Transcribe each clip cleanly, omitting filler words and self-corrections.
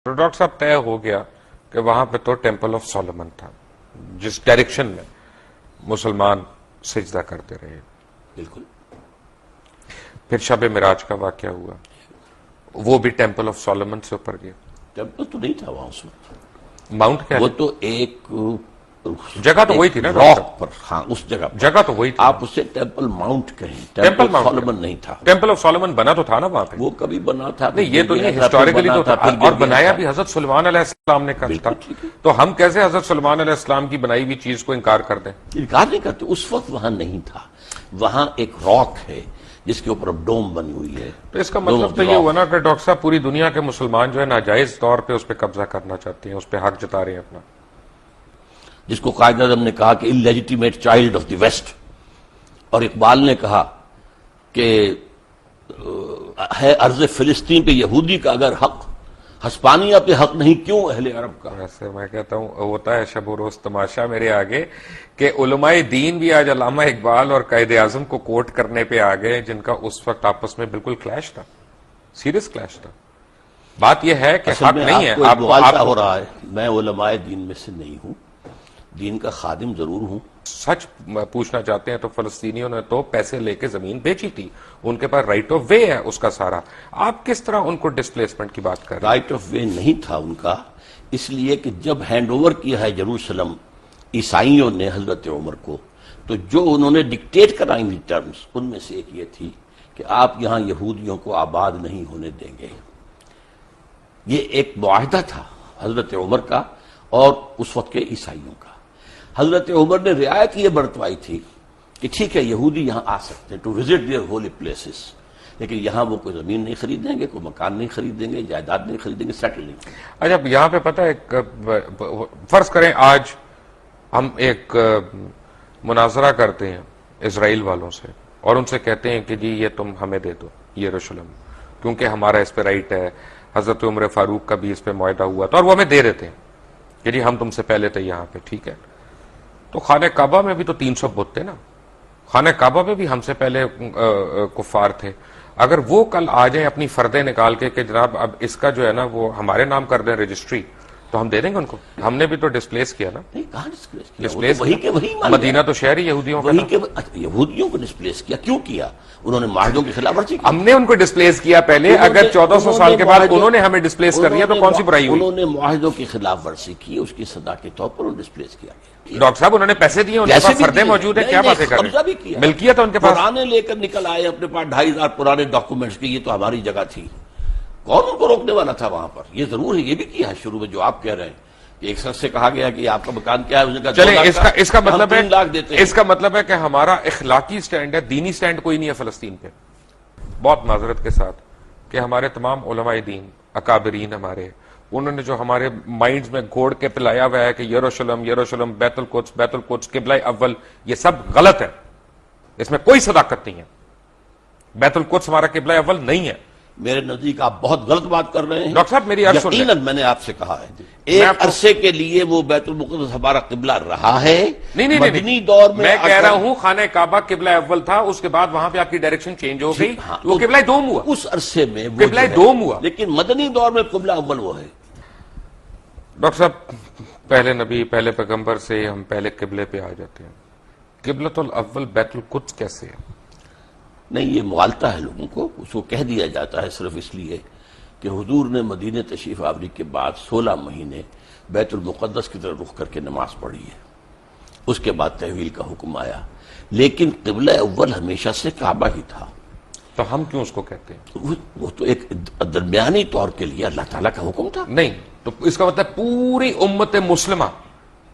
تو ڈاکٹر صاحب طے ہو گیا کہ وہاں پہ تو ٹیمپل آف سولومن تھا جس ڈائریکشن میں مسلمان سجدہ کرتے رہے. بالکل. پھر شب معراج کا واقعہ ہوا, وہ بھی ٹیمپل آف سولومن سے اوپر گیا. ٹیمپل تو نہیں تھا وہاں اس وقت, ماؤنٹ کیا وہ تو ایک جگہ تو وہی تھی نا راک پر, ہاں اس جگہ پر. جگہ تو وہی تھی. آپ اسے ٹیمپل ماؤنٹ کہیں, ٹیمپل سولومن نہیں تھا. ٹیمپل آف سولومن بنا تو تھا نا وہاں پہ, وہ کبھی بنا تھا نہیں یہ تو نہیں, ہسٹوریکلی تو تھا, اور بنایا بھی حضرت سلیمان علیہ السلام نے کر تھا. تو ہم کیسے حضرت سلیمان علیہ السلام کی بنائی ہوئی چیز کو انکار کر دیں؟ انکار نہیں کرتے, اس وقت وہاں نہیں تھا. وہاں ایک راک ہے جس کے اوپر ڈوم بنی ہوئی ہے. تو اس کا مطلب تو یہ ہوا نا کہ ڈاکٹر صاحب پوری دنیا کے مسلمان جو ہے ناجائز طور پہ اس پہ قبضہ کرنا چاہتے ہیں, اس پہ حق جتا رہے ہیں اپنا, جس کو قائد اعظم نے کہا کہ illegitimate child of the West, اور اقبال نے کہا کہ ہے ارض فلسطین پہ یہودی کا اگر حق, ہسپانیہ پہ حق نہیں کیوں اہل عرب کا. ویسے میں کہتا ہوں ہوتا ہے شب و روز تماشا میرے آگے کہ علماء دین بھی آج علامہ اقبال اور قائد اعظم کو کوٹ کرنے پہ آ گئے جن کا اس وقت آپس میں بالکل کلیش تھا, سیریس کلیش تھا. بات یہ ہے کہ حق نہیں ہے. آپ مغالطہ ہو رہا ہے, میں علماء دین میں سے نہیں ہوں, دین کا خادم ضرور ہوں. سچ پوچھنا چاہتے ہیں تو فلسطینیوں نے تو پیسے لے کے زمین بیچی تھی, ان کے پاس رائٹ آف وے ہے اس کا سارا. آپ کس طرح ان کو ڈسپلیسمنٹ کی بات کر رہے ہیں؟ رائٹ آف وے نہیں تھا ان کا, اس لیے کہ جب ہینڈ اوور کیا ہے یروشلم عیسائیوں نے حضرت عمر کو, تو جو انہوں نے ڈکٹیٹ کرائیں گی ٹرمز, ان میں سے ایک یہ تھی کہ آپ یہاں یہودیوں کو آباد نہیں ہونے دیں گے. یہ ایک معاہدہ تھا حضرت عمر کا اور اس وقت کے عیسائیوں کا. حضرت عمر نے رعایت یہ برتوائی تھی کہ ٹھیک ہے یہودی یہاں آ سکتے ہیں to visit their holy places, لیکن یہاں وہ کوئی زمین نہیں خریدیں گے, کوئی مکان نہیں خریدیں گے, جائیداد نہیں خریدیں گے, سیٹل نہیں کریں گے. اچھا یہاں پہ پتہ ہے, فرض کریں آج ہم ایک مناظرہ کرتے ہیں اسرائیل والوں سے اور ان سے کہتے ہیں کہ جی یہ تم ہمیں دے دو یروشلم, کیونکہ ہمارا اس پہ رائٹ ہے, حضرت عمر فاروق کا بھی اس پہ معاہدہ ہوا تھا اور وہ ہمیں دے دیتے ہیں کہ جی ہم تم سے پہلے تھے یہاں پہ, ٹھیک ہے. تو خانہ کعبہ میں بھی تو 300 بت تھے نا, خانہ کعبہ میں بھی ہم سے پہلے کفار تھے. اگر وہ کل آ جائیں اپنی فردیں نکال کے کہ جناب اب اس کا جو ہے نا وہ ہمارے نام کر دیں رجسٹری, تو ہم دے دیں گے ان کو. ہم نے بھی تو ڈسپلیس کیا نا, نہیں کہاں ڈسپلیس کیا, ڈسپلیس وہی کے وہی مان مدینہ تو شہر ہی یہودیوں کا تھا. یہودیوں کو ڈسپلیس کیا, کیوں کیا؟ انہوں نے معاہدوں کی خلاف ورزی کی. ہم نے ان کو ڈسپلیس کیا پہلے, اگر 1400 سال کے بعد انہوں نے ہمیں ڈسپلیس کر دیا تو کون سی برائی ہوئی؟ انہوں نے معاہدوں کی خلاف ورزی کی, اس کی سزا کے طور پر انہیں ڈسپلیس کیا گیا. ڈاکٹر صاحب انہوں نے پیسے دیے, ان کے پاس فردیں موجود ہیں, کیا باتیں کر رہے ہیں؟ ملکیت ہے ان کے پاس. پرانے لے کر نکل آئے اپنے پاس 2500 پرانے ڈاکومنٹس کی, یہ تو ہماری جگہ تھی. کون ان کو روکنے والا تھا وہاں پر؟ یہ ضرور ہے, یہ بھی کیا ہے شروع میں جو آپ کہہ رہے ہیں. ایک شخص سے کہا گیا کہ آپ کا مکان کیا ہے, چلیں اس کا مطلب ہے 3 لاکھ دیتے ہیں. اس کا مطلب ہے کہ ہمارا اخلاقی سٹینڈ ہے, دینی سٹینڈ کوئی نہیں ہے فلسطین پہ. بہت معذرت کے ساتھ کہ ہمارے تمام علماء دین اکابرین ہمارے, انہوں نے جو ہمارے مائنڈز میں گھوڑ کے پلایا ہوا ہے کہ یروشلم یروشلم بیت القدس قبلہ اول, یہ سب غلط ہے, اس میں کوئی صداقت نہیں ہے. بیت القدس ہمارا قبلہ اول نہیں ہے. میرے نزدیک آپ بہت غلط بات کر رہے ہیں ڈاکٹر صاحب. میری عرض سن لیں, یقیناً میں نے آپ سے کہا ہے ایک عرصے کے لیے وہ بیت المقدس ہمارا قبلہ رہا ہے. نہیں مدنی دور میں کہہ رہا ہوں خانہ کعبہ قبلہ اول تھا, اس کے بعد وہاں پہ آپ کی ڈائریکشن چینج ہو گئی, وہ قبلہ دوم ہوا. اس عرصے میں قبلہ دوم ہوا, لیکن مدنی دور میں قبلہ اول وہ ہے. ڈاکٹر صاحب پہلے نبی پہلے پیغمبر سے ہم پہلے قبلے پہ آ جاتے ہیں. قبلۃ الاول بیت القدس کیسے ہے؟ نہیں, یہ مغالطہ ہے لوگوں کو, اس کو کہہ دیا جاتا ہے صرف اس لیے کہ حضور نے مدینہ تشریف آوری کے بعد 16 مہینے بیت المقدس کی طرف رخ کر کے نماز پڑھی ہے, اس کے بعد تحویل کا حکم آیا, لیکن قبلہ اول ہمیشہ سے کعبہ ہی تھا. تو ہم کیوں اس کو کہتے ہیں؟ وہ تو ایک درمیانی طور کے لیے اللہ تعالیٰ کا حکم تھا. نہیں, تو اس کا مطلب پوری امت مسلمہ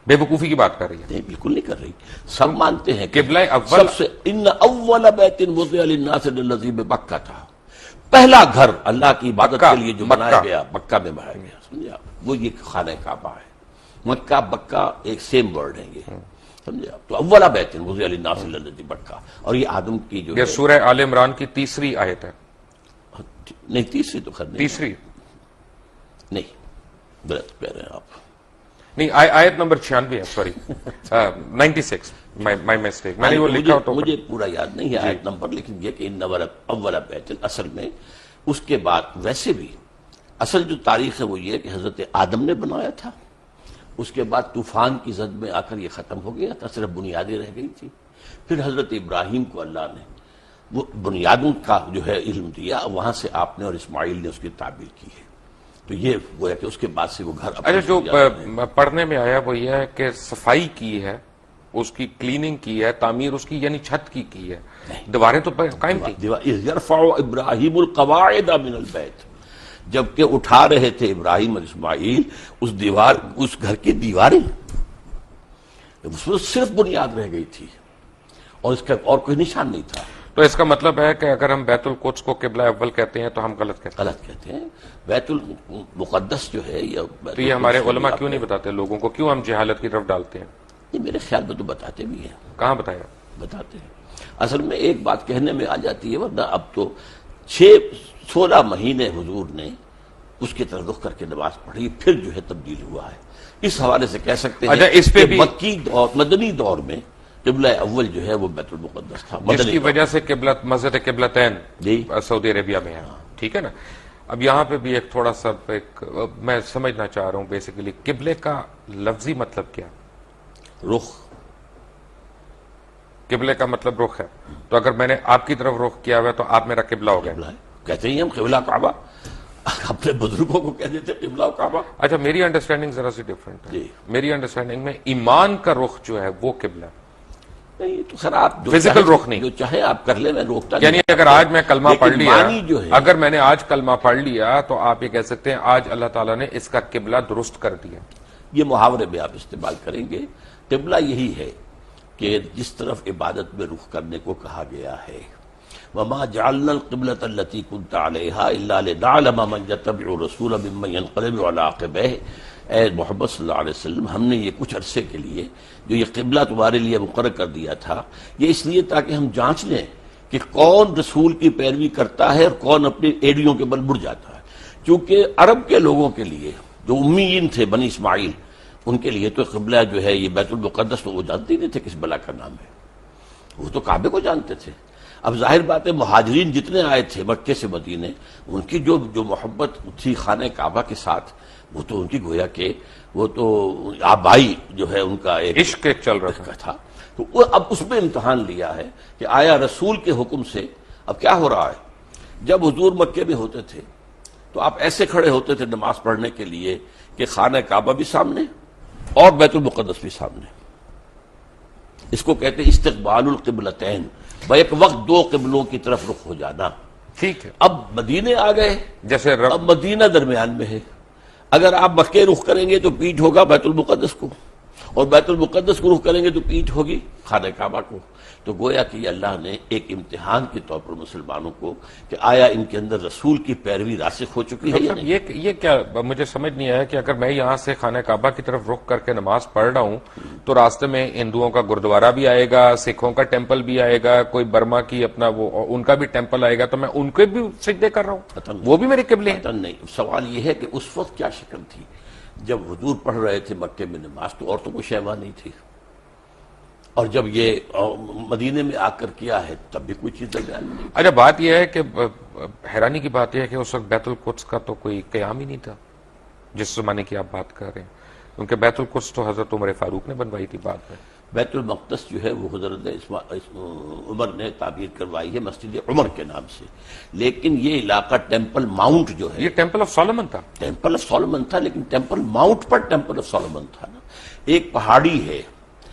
بے وقوفی کی بات کر رہی ہے؟ نہیں, بالکل نہیں کر رہی. سب مانتے ہیں قبلہ اول سب سے ان اول بیت وضع للناس الذی بمکہ تھا, پہلا گھر اللہ کی عبادت کے لیے جو بنایا گیا مکہ میں بنایا گیا. سمجھے آپ, وہ یہ خانہ کعبہ ہے. مکہ بکہ ایک سیم ورڈ ہے یہ, سمجھے آپ. تو اولا بیت وضع للناس الذی بمکہ, اور یہ آدم کی جو یہ سورہ آل عمران کی 3 آیت ہے. نہیں, تیسری تو خیر نہیں, تیسری نہیں, غلط کہہ رہے ہیں آپ. نہیں, آیت نمبر 96 ہے, سوری 96, مائی مسٹیک. میں نے وہ لکھا تو مجھے پورا یاد نہیں ہے آیت نمبر, لیکن یہ کہ ان اول بیت اصل میں اس کے بعد ویسے بھی اصل جو تاریخ ہے وہ یہ ہے کہ حضرت آدم نے بنایا تھا، اس کے بعد طوفان کی زد میں آ کر یہ ختم ہو گیا تھا، صرف بنیادیں رہ گئی تھی. پھر حضرت ابراہیم کو اللہ نے وہ بنیادوں کا جو ہے علم دیا، وہاں سے آپ نے اور اسماعیل نے اس کی تعبیر کی ہے. تو یہ گویا کہ اس کے بعد سے وہ گھر اچھا، جو پڑھنے میں آیا وہ یہ ہے کہ صفائی کی ہے، اس کی کلیننگ کی ہے، تعمیر اس کی یعنی چھت کی ہے، دیواریں تو قائم تھی. یرفع ابراہیم القواعد من البیت، جبکہ اٹھا رہے تھے ابراہیم اور اسماعیل اس گھر کی دیواریں، اس میں صرف بنیاد رہ گئی تھی اور اس کا اور کوئی نشان نہیں تھا. تو اس کا مطلب ہے کہ اگر ہم بیت القدس کو قبلہ اول کہتے ہیں تو ہم غلط کہتے ہیں. غلط کہتے ہیں. بیت المقدس جو ہے تو یہ ہمارے علماء کیوں نہیں بتاتے لوگوں کو، کیوں ہم جہالت کی طرف ڈالتے ہیں؟ یہ میرے خیال میں تو بتاتے بھی ہیں. کہاں بتایا؟ بتاتے ہیں. اصل میں ایک بات کہنے میں آ جاتی ہے، ورنہ اب تو 16 مہینے حضور نے اس کی طرف رخ کر کے نماز پڑھی، پھر جو ہے تبدیل ہوا ہے. اس حوالے سے کہہ سکتے ہیں اس پہ کہ بھی مکی دور مدنی دور میں قبلہ اول جو ہے وہ بیت المقدس تھا، جس کی وجہ سے مسجد قبلتین سعودی عربیہ میں ہے. ٹھیک ہے نا. اب یہاں پہ بھی ایک تھوڑا سا میں سمجھنا چاہ رہا ہوں بیسیکلی قبلے کا لفظی مطلب کیا؟ رخ. قبلے کا مطلب رخ ہے. تو اگر میں نے آپ کی طرف رخ کیا ہوا ہے تو آپ میرا قبلہ ہو گیا. کہتے ہیں ہم قبلہ کعبہ، اپنے بزرگوں کو کہہ دیتے قبلہ کعبہ. اچھا، میری انڈرسٹینڈنگ ذرا سی ڈفرینٹ ہے. جی. میری انڈرسٹینڈنگ میں ایمان کا رخ جو ہے وہ قبلہ ہے. نہیں تو خیر آپ فزیکل رخ نہیں، جو چاہے آپ کر لیں، میں روکتا نہیں. یعنی اگر آج میں کلمہ پڑھ لیا، جو ہے اگر میں نے آج کلمہ پڑھ لیا تو آپ یہ کہہ سکتے ہیں آج اللہ تعالیٰ نے اس کا قبلہ درست کر دیا. یہ محاورے میں آپ استعمال کریں گے. قبلہ یہی ہے کہ جس طرف عبادت میں رخ کرنے کو کہا گیا ہے. وَمَا جَعَلْنَا الْقِبْلَةَ الَّتِي كُنْتَ عَلَيْهَا إِلَّا لِنَعْلَمَ مَنْ يَتَّبِعُ الرَّسُولَ مِمَّنْ يَنْقَلِبُ عَلَىٰ عَقِبَيْهِ. اے محمد صلی اللہ علیہ وسلم، ہم نے یہ کچھ عرصے کے لیے جو یہ قبلہ تمہارے لیے مقرر کر دیا تھا، یہ اس لیے تاکہ ہم جانچ لیں کہ کون رسول کی پیروی کرتا ہے اور کون اپنی ایڑیوں کے بل مڑ جاتا ہے. کیونکہ عرب کے لوگوں کے لیے جو امیین تھے بنی اسماعیل، ان کے لیے تو قبلہ جو ہے یہ بیت المقدس، تو وہ جانتے نہیں تھے کس بلا کا نام ہے، وہ تو کعبے کو جانتے تھے. اب ظاہر بات ہے مہاجرین جتنے آئے تھے مکے سے مدینے، ان کی جو محبت تھی خانہ کعبہ کے ساتھ، وہ تو ان کی گویا کہ وہ تو آبائی جو ہے ان کا ایک عشق چل رہا تھا. تو وہ اب اس میں امتحان لیا ہے کہ آیا رسول کے حکم سے اب کیا ہو رہا ہے. جب حضور مکے میں ہوتے تھے تو آپ ایسے کھڑے ہوتے تھے نماز پڑھنے کے لیے کہ خانہ کعبہ بھی سامنے اور بیت المقدس بھی سامنے. اس کو کہتے ہیں استقبال القبلتین، بیک وقت دو قبلوں کی طرف رخ ہو جانا. ٹھیک ہے. اب مدینے آ گئے، جیسے اب مدینہ درمیان میں ہے. اگر آپ مکے رخ کریں گے تو پیٹھ ہوگا بیت المقدس کو، اور بیت المقدس کو رخ کریں گے تو پیٹھ ہوگی خانہ کعبہ کو. تو گویا کہ یہ اللہ نے ایک امتحان کے طور پر مسلمانوں کو کہ آیا ان کے اندر رسول کی پیروی راسخ ہو چکی ہے یا نہیں. یہ کیا مجھے سمجھ نہیں آیا کہ اگر میں یہاں سے خانہ کعبہ کی طرف رخ کر کے نماز پڑھ رہا ہوں تو راستے میں ہندوؤں کا گردوارہ بھی آئے گا، سکھوں کا ٹیمپل بھی آئے گا، کوئی برما کی اپنا وہ ان کا بھی ٹیمپل آئے گا، تو میں ان کے بھی سجدے کر رہا ہوں، وہ بھی میرے قبلے ہیں. نہیں، سوال یہ ہے کہ اس وقت کیا شکل تھی جب حضور پڑھ رہے تھے مکے میں نماز، تو عورتوں کو شیوا نہیں تھی، اور جب یہ مدینے میں آ کر کیا ہے تب بھی کوئی چیز درمیان نہیں. اچھا، بات یہ ہے کہ حیرانی کی بات یہ ہے کہ اس وقت بیت القدس کا تو کوئی قیام ہی نہیں تھا جس زمانے کی آپ بات کر رہے ہیں، کیونکہ بیت القدس تو حضرت عمر فاروق نے بنوائی تھی بعد میں. بیت المقدس جو ہے وہ حضرت عمر نے تعبیر کروائی ہے مسجد عمر کے نام سے، لیکن یہ علاقہ ٹیمپل ماؤنٹ جو ہے، یہ ٹیمپل آف سولومن تھا. ٹیمپل آف سولومن تھا، لیکن temple Mount per temple of Solomon تھا نا. ایک پہاڑی ہے،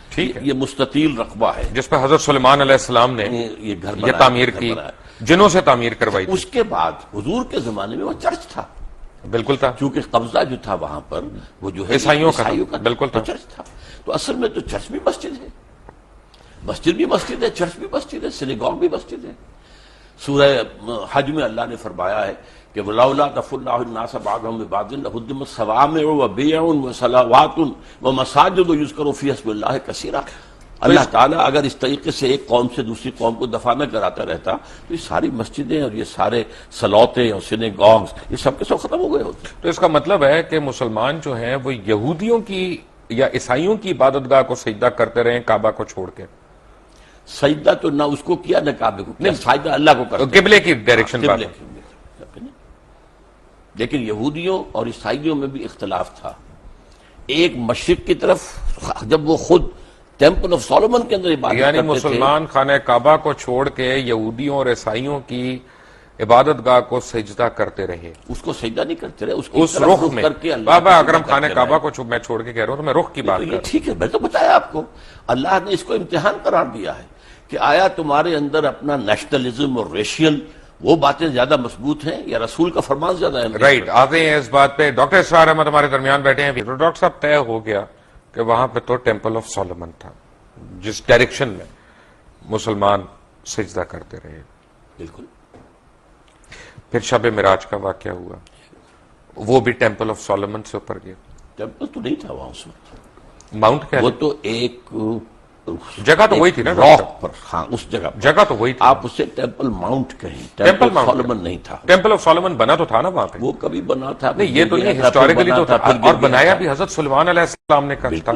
ٹھیک ہے، یہ مستطیل رقبہ ہے جس پہ حضرت سلیمان علیہ السلام نے یہ گھر یہ تعمیر کی، جنوں سے تعمیر کروائی تھی. اس کے بعد حضور کے زمانے میں وہ چرچ تھا، بالکل تھا، کیونکہ قبضہ جو تھا وہاں پر وہ جو ہے عیسائیوں کا بالکل تھا، چرچ تھا. تو اصل میں تو چرچ بھی مسجد ہے، مسجد بھی مسجد ہے، چرچ بھی مسجد ہے، سینیگوگ بھی مسجد ہے. سورہ حج میں اللہ نے فرمایا ہے کہ وَلَوْلَا دَفْعُ اللَّهُ النَّاسَ بَعْضَهُم بِبَعْضٍ لَهُدِّمَتْ صَوَامِعُ وَبِيَعٌ وَصَلَوَاتٌ وَمَسَاجِدُ يُذْكَرُ فِيهَا اسْمُ اللَّهِ كَثِيرًا. اللہ تعالیٰ اگر اس طریقے سے ایک قوم سے دوسری قوم کو دفاع نہ کراتا رہتا تو یہ ساری مسجدیں اور یہ سارے سلوتے اور سینیگوگز یہ سب کے سب ختم ہو گئے ہوتے. تو اس کا مطلب ہے کہ مسلمان جو ہیں وہ یہودیوں کی یا عیسائیوں کی عبادت گاہ کو سجدہ کرتے رہے کعبہ کو چھوڑ کے. سجدہ تو نہ اس کو کیا نہ کعبے کو کیا، سجدہ اللہ کو کرتے. قبلے کی ڈائریکشن بات. لیکن یہودیوں اور عیسائیوں میں بھی اختلاف تھا. ایک مشرق کی طرف جب وہ خود ٹیمپل آف سولومن کے اندر عبادت یعنی کرتے مسلمان خانہ کعبہ کو چھوڑ کے یہودیوں اور عیسائیوں کی عبادت گاہ کو سجدہ کرتے رہے. اس کو سجدہ نہیں کرتے رہے, اس کی اس طرف رخ رخ میں کر کے اللہ بابا کا اگر ہم سجدہ خانہ کرتے کعبہ رہے. کو میں چھوڑ کے کہہ رہا ہوں تو میں رخ کی بات تو کر یہ رہا ہوں. ٹھیک ہے, میں تو بتایا آپ کو, اللہ نے اس کو امتحان قرار دیا ہے کہ آیا تمہارے اندر اپنا نیشنلزم اور ریشیل وہ باتیں زیادہ مضبوط ہیں یا رسول کا فرمان زیادہ اہمیت رائٹ, آتے ہیں اس بات پہ. ڈاکٹر اسرار احمد ہمارے درمیان بیٹھے ہیں. تو ڈاکٹر صاحب طے ہو گیا کہ وہاں پہ تو ٹیمپل آف سولومن تھا جس ڈائریکشن میں مسلمان سجدہ کرتے رہے. بالکل. پھر شب معراج کا واقعہ ہوا, وہ بھی ٹیمپل آف سولومن سے اوپر گیا. ٹیمپل تو نہیں تھا وہاں اس وقت, ماؤنٹ کیا وہ تو ایک جگہ تو وہی تھی نا راک پر, ہاں اس جگہ پر. جگہ تو وہی تھی. آپ اسے ٹیمپل ماؤنٹ کہیں, ٹیمپل آف سولومن نہیں تھا. ٹیمپل آف سولومن بنا تو تھا نا وہاں پہ. وہ کبھی بنا تھا, نہیں یہ تو نہیں, ہسٹوریکلی تو تھا, اور بنایا بھی حضرت سلیمان علیہ السلام نے کر تھا.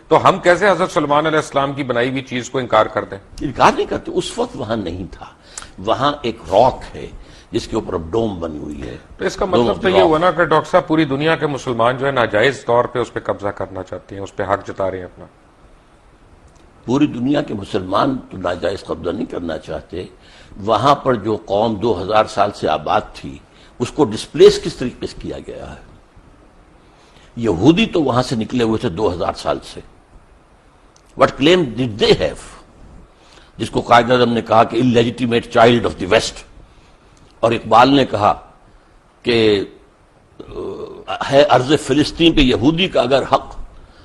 تو ہم کیسے حضرت سلیمان علیہ السلام کی بنائی ہوئی چیز کو انکار کر دیں؟ انکار نہیں کرتے, اس وقت وہاں نہیں تھا. وہاں ایک راک ہے جس کے اوپر اب ڈوم بنی ہوئی ہے. تو اس کا مطلب تو یہ ہوا نا کہ ڈاکٹر صاحب پوری دنیا کے مسلمان جو ہے ناجائز طور پہ اس پہ قبضہ کرنا چاہتے ہیں, اس پہ حق جتا رہے ہیں اپنا. پوری دنیا کے مسلمان تو ناجائز قبضہ نہیں کرنا چاہتے. وہاں پر جو قوم 2000 سال سے آباد تھی اس کو ڈسپلیس کس طریقے سے کیا گیا ہے. یہودی تو وہاں سے نکلے ہوئے تھے 2000 سال سے. وٹ کلیم ڈڈ دے ہیو, جس کو قائد اعظم نے کہا کہ انلیجیٹیمیٹ چائلڈ آف دی ویسٹ, اور اقبال نے کہا کہ ہے ارض فلسطین پہ یہودی کا اگر حق,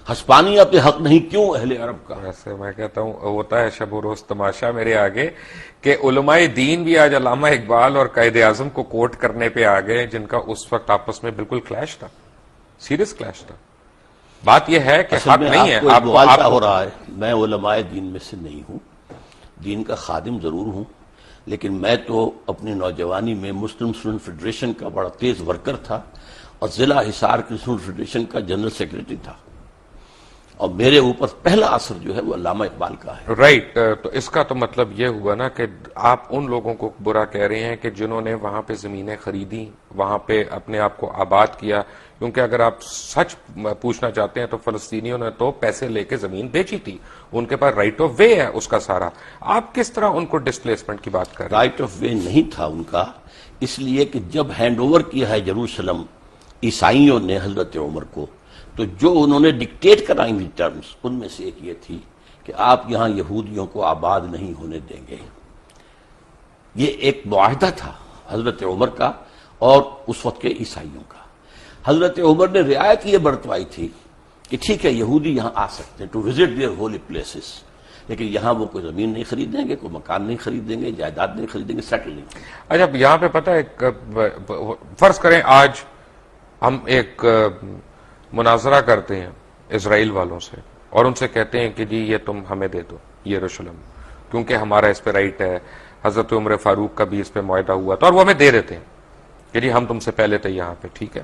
ہسپانیہ پہ حق نہیں کیوں اہل عرب کا. ویسے میں کہتا ہوں ہوتا ہے شب و روز تماشا میرے آگے کہ علماء دین بھی آج علامہ اقبال اور قائد اعظم کو کوٹ کرنے پہ آ گئے جن کا اس وقت آپس میں بالکل کلیش تھا, سیریس کلیش تھا. بات یہ ہے کہ حق نہیں ہے. آپ کو مغالطہ ہو رہا ہے. میں علماء دین میں سے نہیں ہوں, دین کا خادم ضرور ہوں, لیکن میں تو اپنی نوجوانی میں مسلم اسٹوڈنٹ فیڈریشن کا بڑا تیز ورکر تھا اور ضلع حصار کی اسٹوڈنٹ فیڈریشن کا جنرل سیکرٹری تھا, اور میرے اوپر پہلا اثر جو ہے وہ علامہ اقبال کا ہے. رائٹ, تو اس کا تو مطلب یہ ہوا نا کہ آپ ان لوگوں کو برا کہہ رہے ہیں کہ جنہوں نے وہاں پہ زمینیں خریدی, وہاں پہ اپنے آپ کو آباد کیا. کیونکہ اگر آپ سچ پوچھنا چاہتے ہیں تو فلسطینیوں نے تو پیسے لے کے زمین بیچی تھی, ان کے پاس رائٹ آف وے ہے اس کا سارا. آپ کس طرح ان کو ڈسپلیسمنٹ کی بات کر رہے ہیں؟ رائٹ آف وے نہیں تھا ان کا, اس لیے کہ جب ہینڈ اوور کیا ہے یروشلم عیسائیوں نے حضرت عمر کو, تو جو انہوں نے ڈکٹیٹ کرائیں گی ٹرمز, ان میں سے ایک یہ تھی کہ آپ یہاں یہودیوں کو آباد نہیں ہونے دیں گے. یہ ایک معاہدہ تھا حضرت عمر کا اور اس وقت کے عیسائیوں کا. حضرت عمر نے رعایت یہ برتوائی تھی کہ ٹھیک ہے یہودی یہاں آ سکتے ہیں to visit their holy places, لیکن یہاں وہ کوئی زمین نہیں خریدیں گے, کوئی مکان نہیں خریدیں گے, جائیداد نہیں خریدیں گے, سیٹل نہیں کریں گے. اچھا یہاں پہ پتہ ہے, فرض کریں آج ہم ایک مناظرہ کرتے ہیں اسرائیل والوں سے اور ان سے کہتے ہیں کہ جی یہ تم ہمیں دے دو یروشلم, کیونکہ ہمارا اس پہ رائٹ ہے. حضرت عمر فاروق کا بھی اس پہ معاہدہ ہوا تھا اور وہ ہمیں دے دیتے ہیں کہ جی ہم تم سے پہلے تھے یہاں پہ, ٹھیک ہے.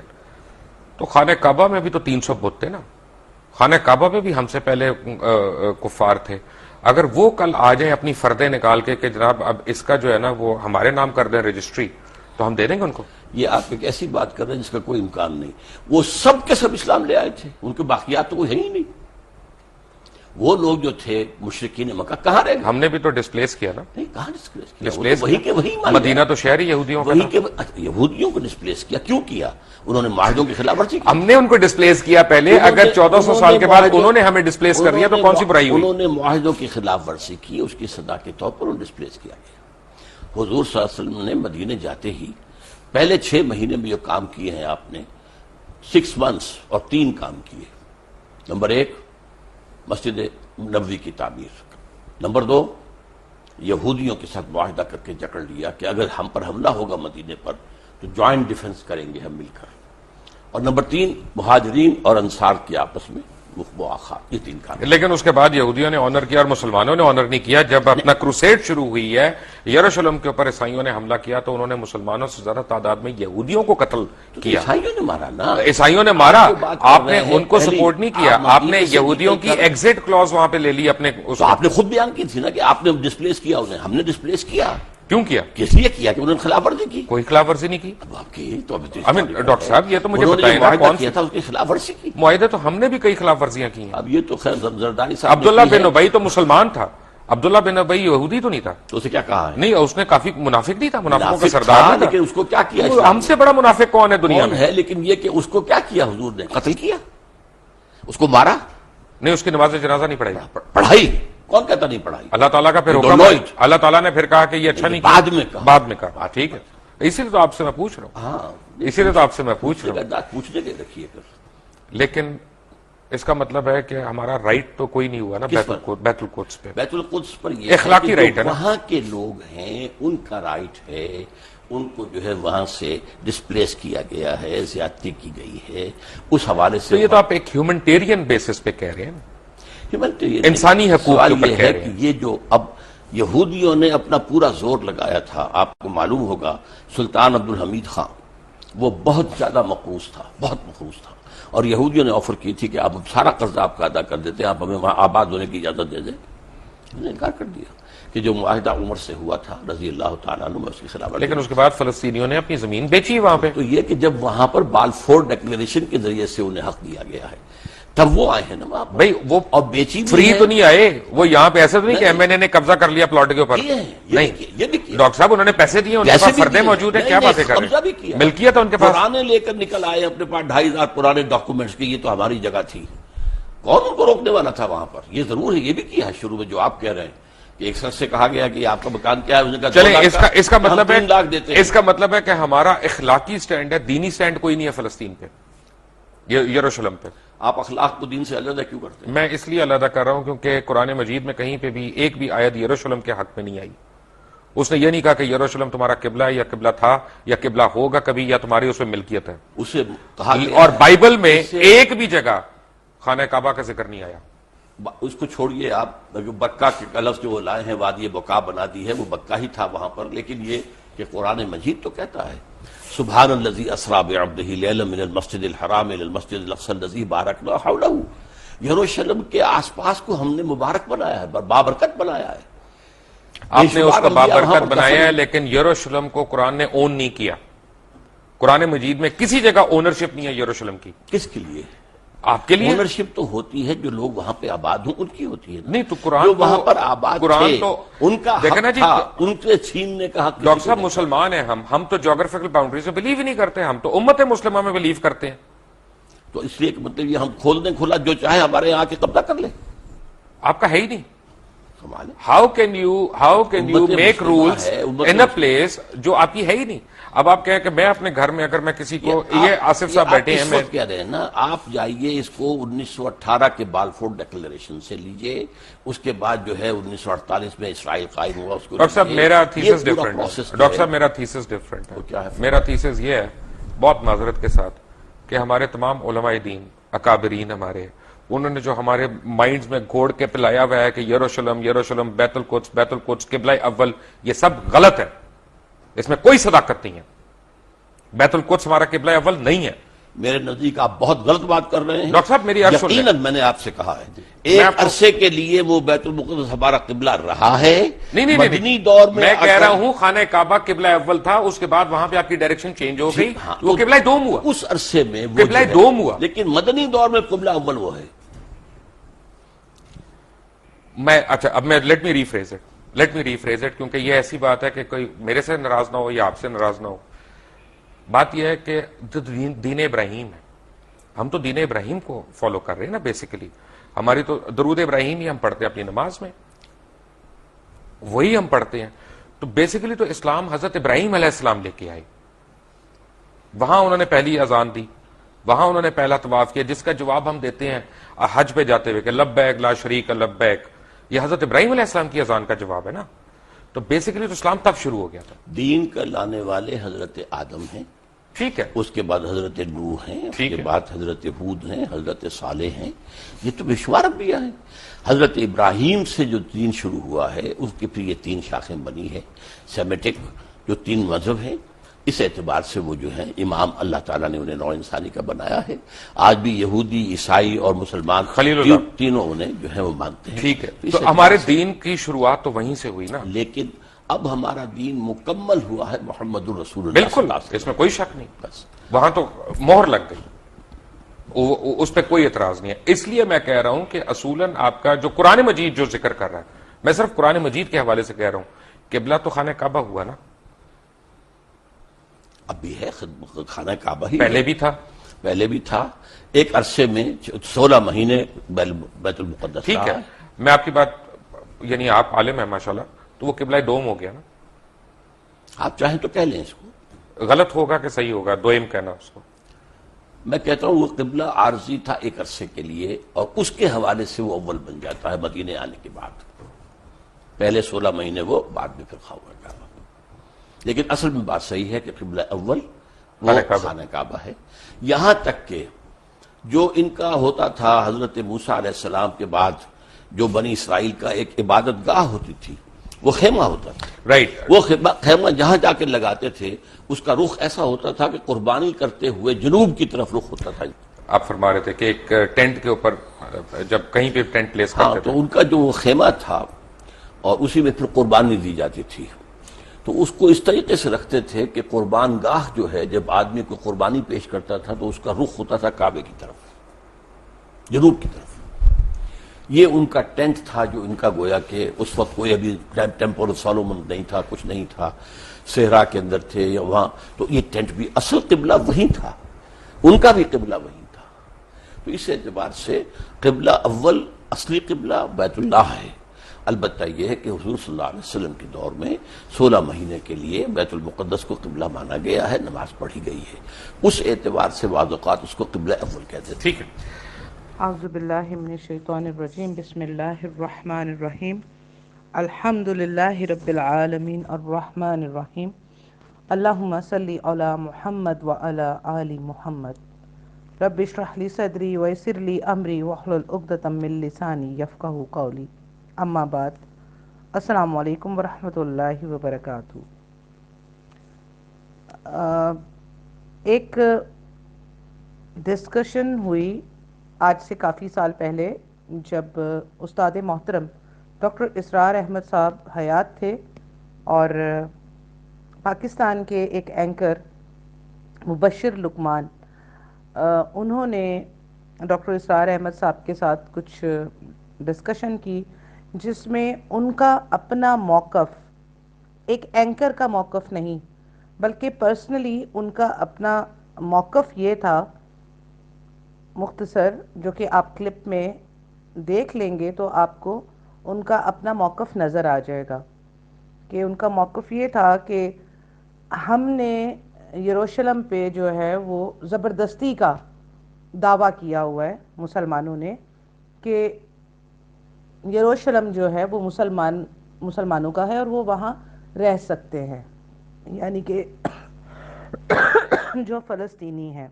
تو خانہ کعبہ میں بھی تو 300 بت تھے نا, خانہ کعبہ میں بھی ہم سے پہلے کفار تھے. اگر وہ کل آ جائیں اپنی فردیں نکال کے کہ جناب اب اس کا جو ہے نا وہ ہمارے نام کر دیں رجسٹری, تو ہم دے دیں گے ان کو. یہ آپ ایک ایسی بات کر رہے ہیں جس کا کوئی امکان نہیں. وہ سب کے سب اسلام لے آئے تھے, ان کے باقیات تو کوئی ہے ہی نہیں. وہ لوگ جو تھے مشرکین مکہ کہاں رہ گئے؟ ہم نے بھی تو ڈسپلیس کیا نا. نہیں, کہاں ڈسپلیس کیا؟ ڈسپلیس وہی کے وہی مدینہ تو شہر ہی یہودیوں کا تھا. یہودیوں کو ڈسپلیس کیا, کیوں کیا؟ انہوں نے معاہدوں کی خلاف ورزی کی. ہم نے ان کو ڈسپلیس کیا پہلے, اگر 1400 سال کے بعد انہوں نے ہمیں ڈسپلیس کر دیا تو کون سی برائی ہوئی؟ انہوں نے معاہدوں کی خلاف ورزی کی, اس کی سزا کے طور پر انہیں ڈسپلیس کیا گیا. حضور صلی اللہ علیہ وسلم نے مدینے جاتے ہی پہلے 6 مہینے میں جو کام کیے ہیں آپ نے, 6 months اور 3 کام کیے. نمبر 1 مسجد نبوی کی تعمیر, نمبر 2 یہودیوں کے ساتھ معاہدہ کر کے جکڑ لیا کہ اگر ہم پر حملہ ہوگا مدینے پر تو جوائنٹ ڈیفنس کریں گے ہم مل کر, اور نمبر 3 مہاجرین اور انصار کے آپس میں مواخات. یہ 3 کام. لیکن اس کے بعد یہودیوں نے آنر کیا اور مسلمانوں نے آنر نہیں کیا. جب اپنا کروسیڈ شروع ہوئی ہے یروشلم کے اوپر عیسائیوں نے حملہ کیا تو انہوں نے مسلمانوں سے زیادہ تعداد میں یہودیوں کو قتل کیا. عیسائیوں نے مارا نا, عیسائیوں نے مارا, آپ نے ان کو سپورٹ نہیں کیا, آپ نے یہودیوں کی ایگزٹ کلوز وہاں پہ لے لی اپنے. تو آپ نے خود بیان کی تھی نا کہ آپ نے ڈسپلیس کیا انہیں, ہم نے ڈسپلیس کیا. کیوں کیا؟ کس لیے کیا کہ انہوں نے خلاف ورزی کی؟ کوئی خلاف ورزی نہیں کی. اب آپ کی تو ڈاکٹر صاحب یہ تو مجھے انہوں نے بتائیں جو نا معاہدہ کون کیا تھا اس کی خلاف ورزی کی. معاہدے تو ہم نے بھی کئی خلاف ورزیاں کی ہیں. اب یہ تو خیر زرداری صاحب عبداللہ بن ابی تو مسلمان تھا, عبداللہ بن ابی یہودی تو نہیں تھا. تو اسے کیا کہا ہے؟ نہیں, اس نے کافی منافق نہیں تھا, منافقوں کا منافق سردار تھا، نہیں تھا. لیکن اس کو کیا کیا وہ اسلام ہم سے بڑا منافق کون ہے دنیا کون میں؟ ہے؟ لیکن یہ کہ اس کو کیا کیا حضور نے؟ قتل کیا, اس کو مارا, نہیں, اس کی نماز جنازہ نہیں پڑھائی. پڑھائی کون کہتا نہیں پڑھائی؟ اللہ تعالیٰ کا پھر You حکم don't know ہے. it. اللہ تعالیٰ نے پھر کہا کہ یہ اچھا نہیں کیا. بعد میں کہا. بعد میں کہا. ٹھیک ہے, اسی لیے تو آپ سے میں پوچھ رہا ہوں. ہاں, اسی لیے تو آپ سے میں پوچھ رہا ہوں. پوچھنے کے رکھیے کر. لیکن اس کا مطلب ہے کہ ہمارا رائٹ تو کوئی نہیں ہوا نا بیت القدس پہ. بیت القدس پر یہ اخلاقی ہے کہ رائٹ ہے نا. وہاں کے لوگ ہیں, ان کا رائٹ ہے, ان کو جو ہے وہاں سے ڈسپلیس کیا گیا ہے, زیادتی کی گئی ہے, اس حوالے سے. تو یہ تو آپ ایک ہیومنٹیرین بیسس پہ کہہ رہے ہیں, Humanitarian انسانی حقوق سوال کے اوپر یہ کہہ ہے رہے کہ ہیں. یہ جو اب یہودیوں نے اپنا پورا زور لگایا تھا, آپ کو معلوم ہوگا سلطان عبد الحمید خان وہ بہت زیادہ مقروض تھا, بہت مقروض تھا, اور یہودیوں نے آفر کی تھی کہ آپ سارا قرض آپ کا ادا کر دیتے ہیں, آپ ہمیں وہاں آباد ہونے کی اجازت دے دیں. انہوں نے انکار کر دیا کہ جو معاہدہ عمر سے ہوا تھا رضی اللہ تعالیٰ عنہ, اس کے خلاف. لیکن اس کے بعد فلسطینیوں نے اپنی زمین بیچی وہاں پہ. تو یہ کہ جب وہاں پر بالفور ڈکلیریشن کے ذریعے سے انہیں حق دیا گیا ہے, تب وہ آئے ہیں نا وہاں پر. بھائی وہ اور بیچی بھی فری ہے. تو نہیں آئے, وہ یہاں پہ ایسے تو نہیں کہ ایم این اے نے قبضہ کر لیا پلاٹ کے اوپر. نہیں, یہ بھی کیا. ڈاکٹر صاحب انہوں نے پیسے دیے, ان کے پاس فردے موجود ہیں, کیا باتیں کر رہے ہیں؟ ملکیت ہے ان کے پاس. پرانے لے کر نکل آئے اپنے پاس 2500 پرانے ڈاکومنٹس کی, یہ تو ہماری جگہ تھی. کون ان کو روکنے والا تھا وہاں پر؟ یہ ضرور ہے, یہ بھی کیا ہے شروع میں جو آپ کہہ رہے ہیں کہ ایک شخص سے کہا گیا کہ آپ کا مکان کیا ہے, اس نے کہا چلیں, اس کا مطلب ہے 3 لاکھ دیتے ہیں. اس کا مطلب ہے کہ ہمارا اخلاقی سٹینڈ ہے, دینی سٹینڈ کوئی نہیں ہے فلسطین پہ, یروشلم پہ. آپ اخلاق کو دین سے علیحدہ کیوں کرتے ہیں؟ میں اس لیے علیحدہ کر رہا ہوں کیونکہ قرآن مجید میں کہیں پہ بھی ایک بھی آیت یروشلم کے حق میں نہیں آئی. اس نے یہ نہیں کہا کہ یروشلم تمہارا قبلہ ہے, یا قبلہ تھا, یا قبلہ ہوگا کبھی, یا تمہاری اس میں ملکیت ہے. اسے کہا گیا اور بائبل میں ایک بھی جگہ خانہ کعبہ کا ذکر نہیں آیا. اس کو چھوڑیے آپ, بکہ کے لفظ جو وہ لائے ہیں, وادی بکا بنا دی ہے, وہ بکہ ہی تھا وہاں پر. لیکن یہ کہ قرآن مجید تو کہتا ہے سبحان الذی اسری بعبدہ لیلا من المسجد الحرام الى المسجد الاقصی الذی بارکنا حولہ. یروشلم کے آس پاس کو ہم نے مبارک بنایا ہے, بابرکت بنایا ہے. آپ نے اس کو بابرکت بنایا ہے, لیکن یروشلم کو قرآن نے اون نہیں کیا. قرآن مجید میں کسی جگہ اونرشپ نہیں ہے یروشلم کی. کس کے لیے؟ آپ کے لیے. اونرشپ تو ہوتی ہے جو لوگ وہاں پہ آباد ہوں ان کی ہوتی ہے. نہیں تو قرآن جو وہاں پر آباد تھے ان کا دیکھیں نا جی, ان سے چھیننے کا حق. ڈاکٹر صاحب مسلمان ہیں ہم تو جغرافیکل باؤنڈری سے بلیو ہی نہیں کرتے, ہم تو امت مسلمہ میں بلیو کرتے ہیں. تو اس لیے کہ مطلب یہ ہم کھول دیں کھلا, جو چاہے ہمارے یہاں کے قبضہ کر لیں. آپ کا ہے ہی نہیں. How can you make rules in a place جو آپ کی ہے ہی نہیں. اب آپ کہیں کہ میں اپنے گھر میں اگر میں کسی کو, یہ آصف صاحب بیٹھے ہیں, میں کہہ رہے ہیں نا, آپ جائیے اس کو 1918 کے بالفور ڈکلیریشن سے لیجئے, اس کے بعد جو ہے 1948 میں اسرائیل قائم ہوا, اس کو. ڈاکٹر صاحب میرا تھیسس ڈفرنٹ ہے. ڈاکٹر صاحب میرا تھیسس ڈفرنٹ ہے. میرا تھیسس یہ ہے, بہت معذرت کے ساتھ, کہ ہمارے تمام علماء دین اکابرین ہمارے, انہوں نے جو ہمارے مائنڈز میں گھوڑ کے پلایا ہوا ہے کہ یروشلم بیت القدس قبلہ اول, یہ سب غلط ہے. اس میں کوئی صداقت نہیں ہے. بیت القدس ہمارا قبلہ اول نہیں ہے. میرے نزدیک آپ بہت غلط بات کر رہے ہیں. ڈاکٹر صاحب میری عرض سن لیں. یقیناً میں نے آپ سے کہا ہے ایک عرصے کے لیے وہ بیت المقدس ہمارا قبلہ رہا ہے. نہیں, مدنی دور میں کہہ رہا ہوں خانہ کعبہ قبلہ اول تھا, اس کے بعد وہاں پہ آپ کی ڈائریکشن چینج ہو گئی, وہ قبلہ دوم ہوا. اس عرصے میں قبلہ دوم ہوا, لیکن مدنی دور میں قبلہ اول وہ ہے. اچھا اب میں لیٹ می ریفریز اٹ کیونکہ یہ ایسی بات ہے کہ کوئی میرے سے ناراض نہ ہو یا آپ سے ناراض نہ ہو. بات یہ ہے کہ جو دین ابراہیم ہے, ہم تو دین ابراہیم کو فالو کر رہے ہیں نا. بیسیکلی ہماری تو درود ابراہیم ہی ہم پڑھتے ہیں اپنی نماز میں, وہی ہم پڑھتے ہیں. تو بیسیکلی تو اسلام حضرت ابراہیم علیہ السلام لے کے آئے. وہاں انہوں نے پہلی اذان دی, وہاں انہوں نے پہلا طواف کیا, جس کا جواب ہم دیتے ہیں حج پہ جاتے ہوئے کہ لبیک لا شریک لبیک. یہ حضرت ابراہیم علیہ السلام کی اذان کا جواب ہے نا. تو بیسیکلی تو اسلام تب شروع ہو گیا تھا. دین کا لانے والے حضرت آدم ہیں, ٹھیک ہے, اس کے بعد حضرت نوح ہیں, اس کے بعد حضرت ہود ہیں, حضرت صالح ہیں. یہ تو بشمار انبیاء ہیں. حضرت ابراہیم سے جو دین شروع ہوا ہے اس کی پھر یہ 3 شاخیں بنی ہے. سیمیٹک جو 3 مذہب ہیں, اس اعتبار سے وہ جو ہیں امام اللہ تعالیٰ نے انہیں نوع انسانی کا بنایا ہے. آج بھی یہودی, عیسائی اور مسلمان تینوں انہیں جو ہے وہ مانتے ہیں. ٹھیک ہے, تو ہمارے دین کی شروعات تو وہیں سے ہوئی نا. لیکن اب ہمارا دین مکمل ہوا ہے محمد الرسول اللہ صلی بالکل، اللہ علیہ اس میں کوئی شک نہیں، وسلم. بس وہاں تو مہر لگ گئی، اس پہ کوئی اعتراض نہیں ہے. اس لیے میں کہہ رہا ہوں کہ اصولاً آپ کا جو قرآن مجید جو ذکر کر رہا ہے، میں صرف قرآن مجید کے حوالے سے کہہ رہا ہوں، قبلہ تو خانہ کعبہ ہوا نا، اب بھی ہے، خانہ کعبہ ہی پہلے ہے. بھی تھا. پہلے بھی تھا، ایک عرصے میں 16 مہینے بیت المقدس ٹھیک رہا ہے، میں آپ کی بات، یعنی آپ عالم ہیں ماشاءاللہ، تو وہ قبلہ دوم ہو گیا نا. آپ چاہیں تو کہہ لیں اس کو. غلط ہوگا کہ صحیح ہوگا دوئم کہنا اس کو؟ میں کہتا ہوں وہ قبلہ عارضی تھا ایک عرصے کے لیے، اور اس کے حوالے سے وہ اول بن جاتا ہے مدینے آنے کے بعد. پہلے 16 مہینے وہ، بعد میں پھر خواہ کعبہ. لیکن اصل میں بات صحیح ہے کہ قبلہ اول وہ خانہ کعبہ. خانہ کعبہ ہے. یہاں تک کہ جو ان کا ہوتا تھا حضرت موسیٰ علیہ السلام کے بعد، جو بنی اسرائیل کا ایک عبادت گاہ ہوتی تھی، وہ خیمہ ہوتا تھا. رائٹ. وہ خیمہ جہاں جا کے لگاتے تھے، اس کا رخ ایسا ہوتا تھا کہ قربانی کرتے ہوئے جنوب کی طرف رخ ہوتا تھا. آپ فرما رہے تھے کہ ایک ٹینٹ کے اوپر جب کہیں پہ ٹینٹ پلیس ہاں، کرتے تھے، تو ان کا جو وہ خیمہ تھا، اور اسی میں پھر قربانی دی جاتی تھی. تو اس کو اس طریقے سے رکھتے تھے کہ قربان گاہ جو ہے، جب آدمی کو قربانی پیش کرتا تھا تو اس کا رخ ہوتا تھا کعبے کی طرف، جنوب کی طرف. یہ ان کا ٹینٹ تھا، جو ان کا گویا کہ اس وقت کوئی ابھی ٹیمپل سولومن نہیں تھا، کچھ نہیں تھا، صحرا کے اندر تھے یا وہاں. تو یہ ٹینٹ بھی اصل قبلہ وہی تھا، ان کا بھی قبلہ وہی تھا. تو اس اعتبار سے قبلہ اول، اصلی قبلہ بیت اللہ ہے. البتہ یہ ہے کہ حضور صلی اللہ علیہ وسلم کے دور میں 16 مہینے کے لیے بیت المقدس کو قبلہ مانا گیا ہے، نماز پڑھی گئی ہے. اس اعتبار سے بعض اوقات اس کو قبلہ اول کہتے تھے. ٹھیک ہے. اعوذ باللہ من الشیطان الرجیم، بسم اللہ الرحمن الرحیم. الحمد للہ رب العالمین الرحمن الرحیم. اللہم صلی علی محمد وعلی آل محمد. رب اشرح لی صدری ویسر لی امری واحلل عقدۃ من لسانی یفقہوا قولی. اما بعد، السلام علیکم ورحمۃ اللہ وبرکاتہ. ایک ڈسکشن ہوئی آج سے کافی سال پہلے، جب استاد محترم ڈاکٹر اسرار احمد صاحب حیات تھے، اور پاکستان کے ایک اینکر مبشر لقمان، انہوں نے ڈاکٹر اسرار احمد صاحب کے ساتھ کچھ ڈسکشن کی، جس میں ان کا اپنا موقف، ایک اینکر کا موقف نہیں بلکہ پرسنلی ان کا اپنا موقف یہ تھا، مختصر، جو کہ آپ کلپ میں دیکھ لیں گے تو آپ کو ان کا اپنا موقف نظر آ جائے گا. کہ ان کا موقف یہ تھا کہ ہم نے یروشلم پہ جو ہے وہ زبردستی کا دعویٰ کیا ہوا ہے مسلمانوں نے، کہ یروشلم جو ہے وہ مسلمانوں کا ہے اور وہ وہاں رہ سکتے ہیں، یعنی کہ جو فلسطینی ہیں.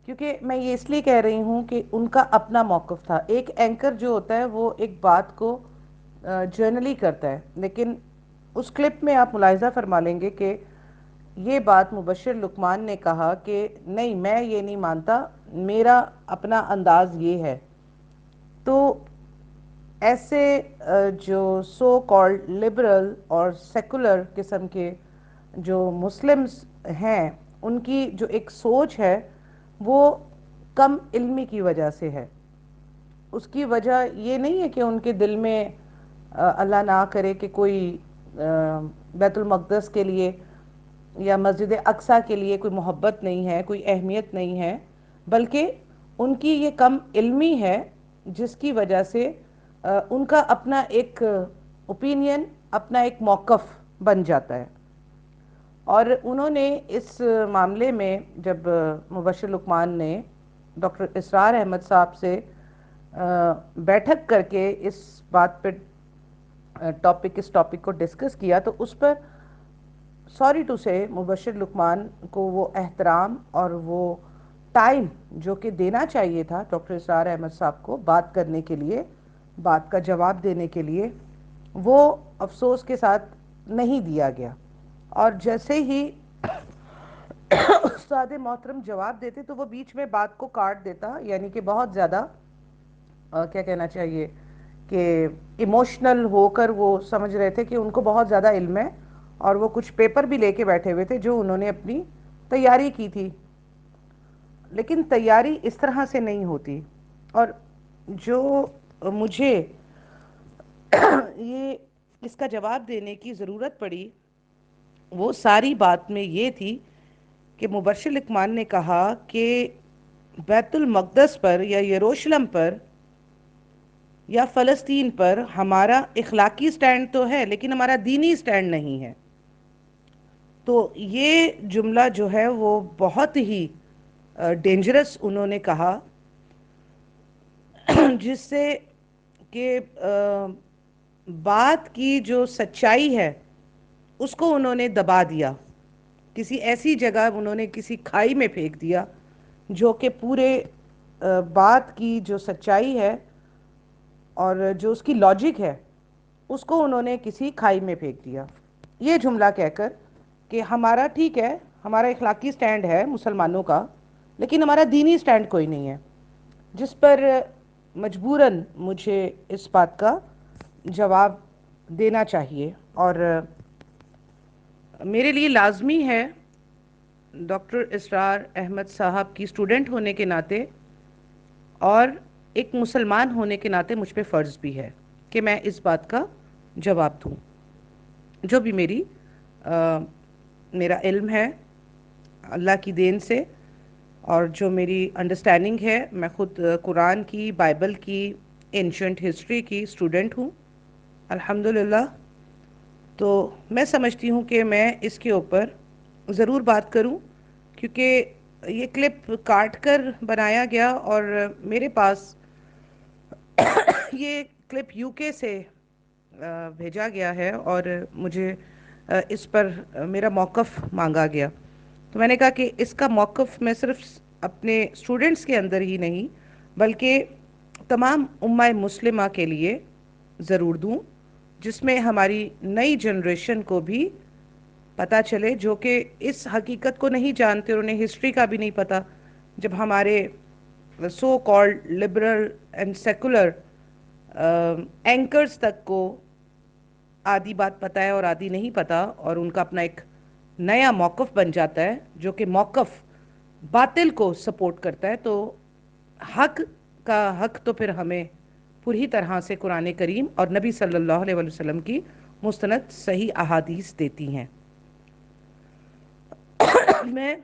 کیونکہ میں یہ اس لیے کہہ رہی ہوں کہ ان کا اپنا موقف تھا. ایک اینکر جو ہوتا ہے وہ ایک بات کو جرنلی کرتا ہے، لیکن اس کلپ میں آپ ملاحظہ فرما لیں گے کہ یہ بات مبشر لقمان نے کہا کہ نہیں، میں یہ نہیں مانتا، میرا اپنا انداز یہ ہے. تو ایسے جو سو کالڈ لبرل اور سیکولر قسم کے جو مسلمز ہیں، ان کی جو ایک سوچ ہے وہ کم علمی کی وجہ سے ہے. اس کی وجہ یہ نہیں ہے کہ ان کے دل میں اللہ نہ کرے کہ کوئی بیت المقدس کے لیے یا مسجد اقصیٰ کے لیے کوئی محبت نہیں ہے، کوئی اہمیت نہیں ہے، بلکہ ان کی یہ کم علمی ہے، جس کی وجہ سے ان کا اپنا ایک اوپینین، اپنا ایک موقف بن جاتا ہے. اور انہوں نے اس معاملے میں جب مبشر لقمان نے ڈاکٹر اسرار احمد صاحب سے بیٹھک کر کے اس بات پہ اس ٹاپک کو ڈسکس کیا، تو اس پر سوری ٹو سے مبشر لقمان کو وہ احترام اور وہ ٹائم جو کہ دینا چاہیے تھا ڈاکٹر اسرار احمد صاحب کو بات کرنے کے لیے، بات کا جواب دینے کے لیے، وہ افسوس کے ساتھ نہیں دیا گیا. اور جیسے ہی استاد محترم جواب دیتے تو وہ بیچ میں بات کو کاٹ دیتا، یعنی کہ بہت زیادہ کیا کہنا چاہیے کہ ایموشنل ہو کر وہ سمجھ رہے تھے کہ ان کو بہت زیادہ علم ہے اور وہ کچھ پیپر بھی لے کے بیٹھے ہوئے تھے جو انہوں نے اپنی تیاری کی تھی. لیکن تیاری اس طرح سے نہیں ہوتی. اور جو مجھے یہ اس کا جواب دینے کی ضرورت پڑی وہ ساری بات میں یہ تھی کہ مبشر لقمان نے کہا کہ بیت المقدس پر یا یروشلم پر یا فلسطین پر ہمارا اخلاقی سٹینڈ تو ہے لیکن ہمارا دینی سٹینڈ نہیں ہے. تو یہ جملہ جو ہے وہ بہت ہی ڈینجرس انہوں نے کہا، جس سے کہ بات کی جو سچائی ہے اس کو انہوں نے دبا دیا، کسی ایسی جگہ انہوں نے کسی کھائی میں پھینک دیا جو کہ پورے بات کی جو سچائی ہے اور جو اس کی لاجک ہے اس کو انہوں نے کسی کھائی میں پھینک دیا یہ جملہ کہہ کر کہ ہمارا ٹھیک ہے، ہمارا اخلاقی سٹینڈ ہے مسلمانوں کا لیکن ہمارا دینی سٹینڈ کوئی نہیں ہے، جس پر مجبوراً مجھے اس بات کا جواب دینا چاہیے. اور میرے لیے لازمی ہے ڈاکٹر اسرار احمد صاحب کی اسٹوڈنٹ ہونے کے ناطے اور ایک مسلمان ہونے کے ناطے مجھ پہ فرض بھی ہے کہ میں اس بات کا جواب دوں. جو بھی میرا علم ہے اللہ کی دین سے اور جو میری انڈرسٹینڈنگ ہے، میں خود قرآن کی، بائبل کی، اینشنٹ ہسٹری کی اسٹوڈنٹ ہوں الحمدللہ. تو میں سمجھتی ہوں کہ میں اس کے اوپر ضرور بات کروں کیونکہ یہ کلپ کاٹ کر بنایا گیا اور میرے پاس یہ کلپ یو کے سے بھیجا گیا ہے اور مجھے اس پر میرا موقف مانگا گیا. تو میں نے کہا کہ اس کا موقف میں صرف اپنے اسٹوڈنٹس کے اندر ہی نہیں بلکہ تمام امہ مسلمہ کے لیے ضرور دوں، جس میں ہماری نئی جنریشن کو بھی پتہ چلے جو کہ اس حقیقت کو نہیں جانتے، انہیں ہسٹری کا بھی نہیں پتہ. جب ہمارے so called liberal and secular anchors تک کو آدھی بات پتہ ہے اور آدھی نہیں پتہ اور ان کا اپنا ایک نیا موقف بن جاتا ہے جو کہ موقف باطل کو سپورٹ کرتا ہے، تو حق کا حق تو پھر ہمیں پوری طرح سے قرآن کریم اور نبی صلی اللہ علیہ وسلم کی مستند صحیح احادیث دیتی ہیں. میں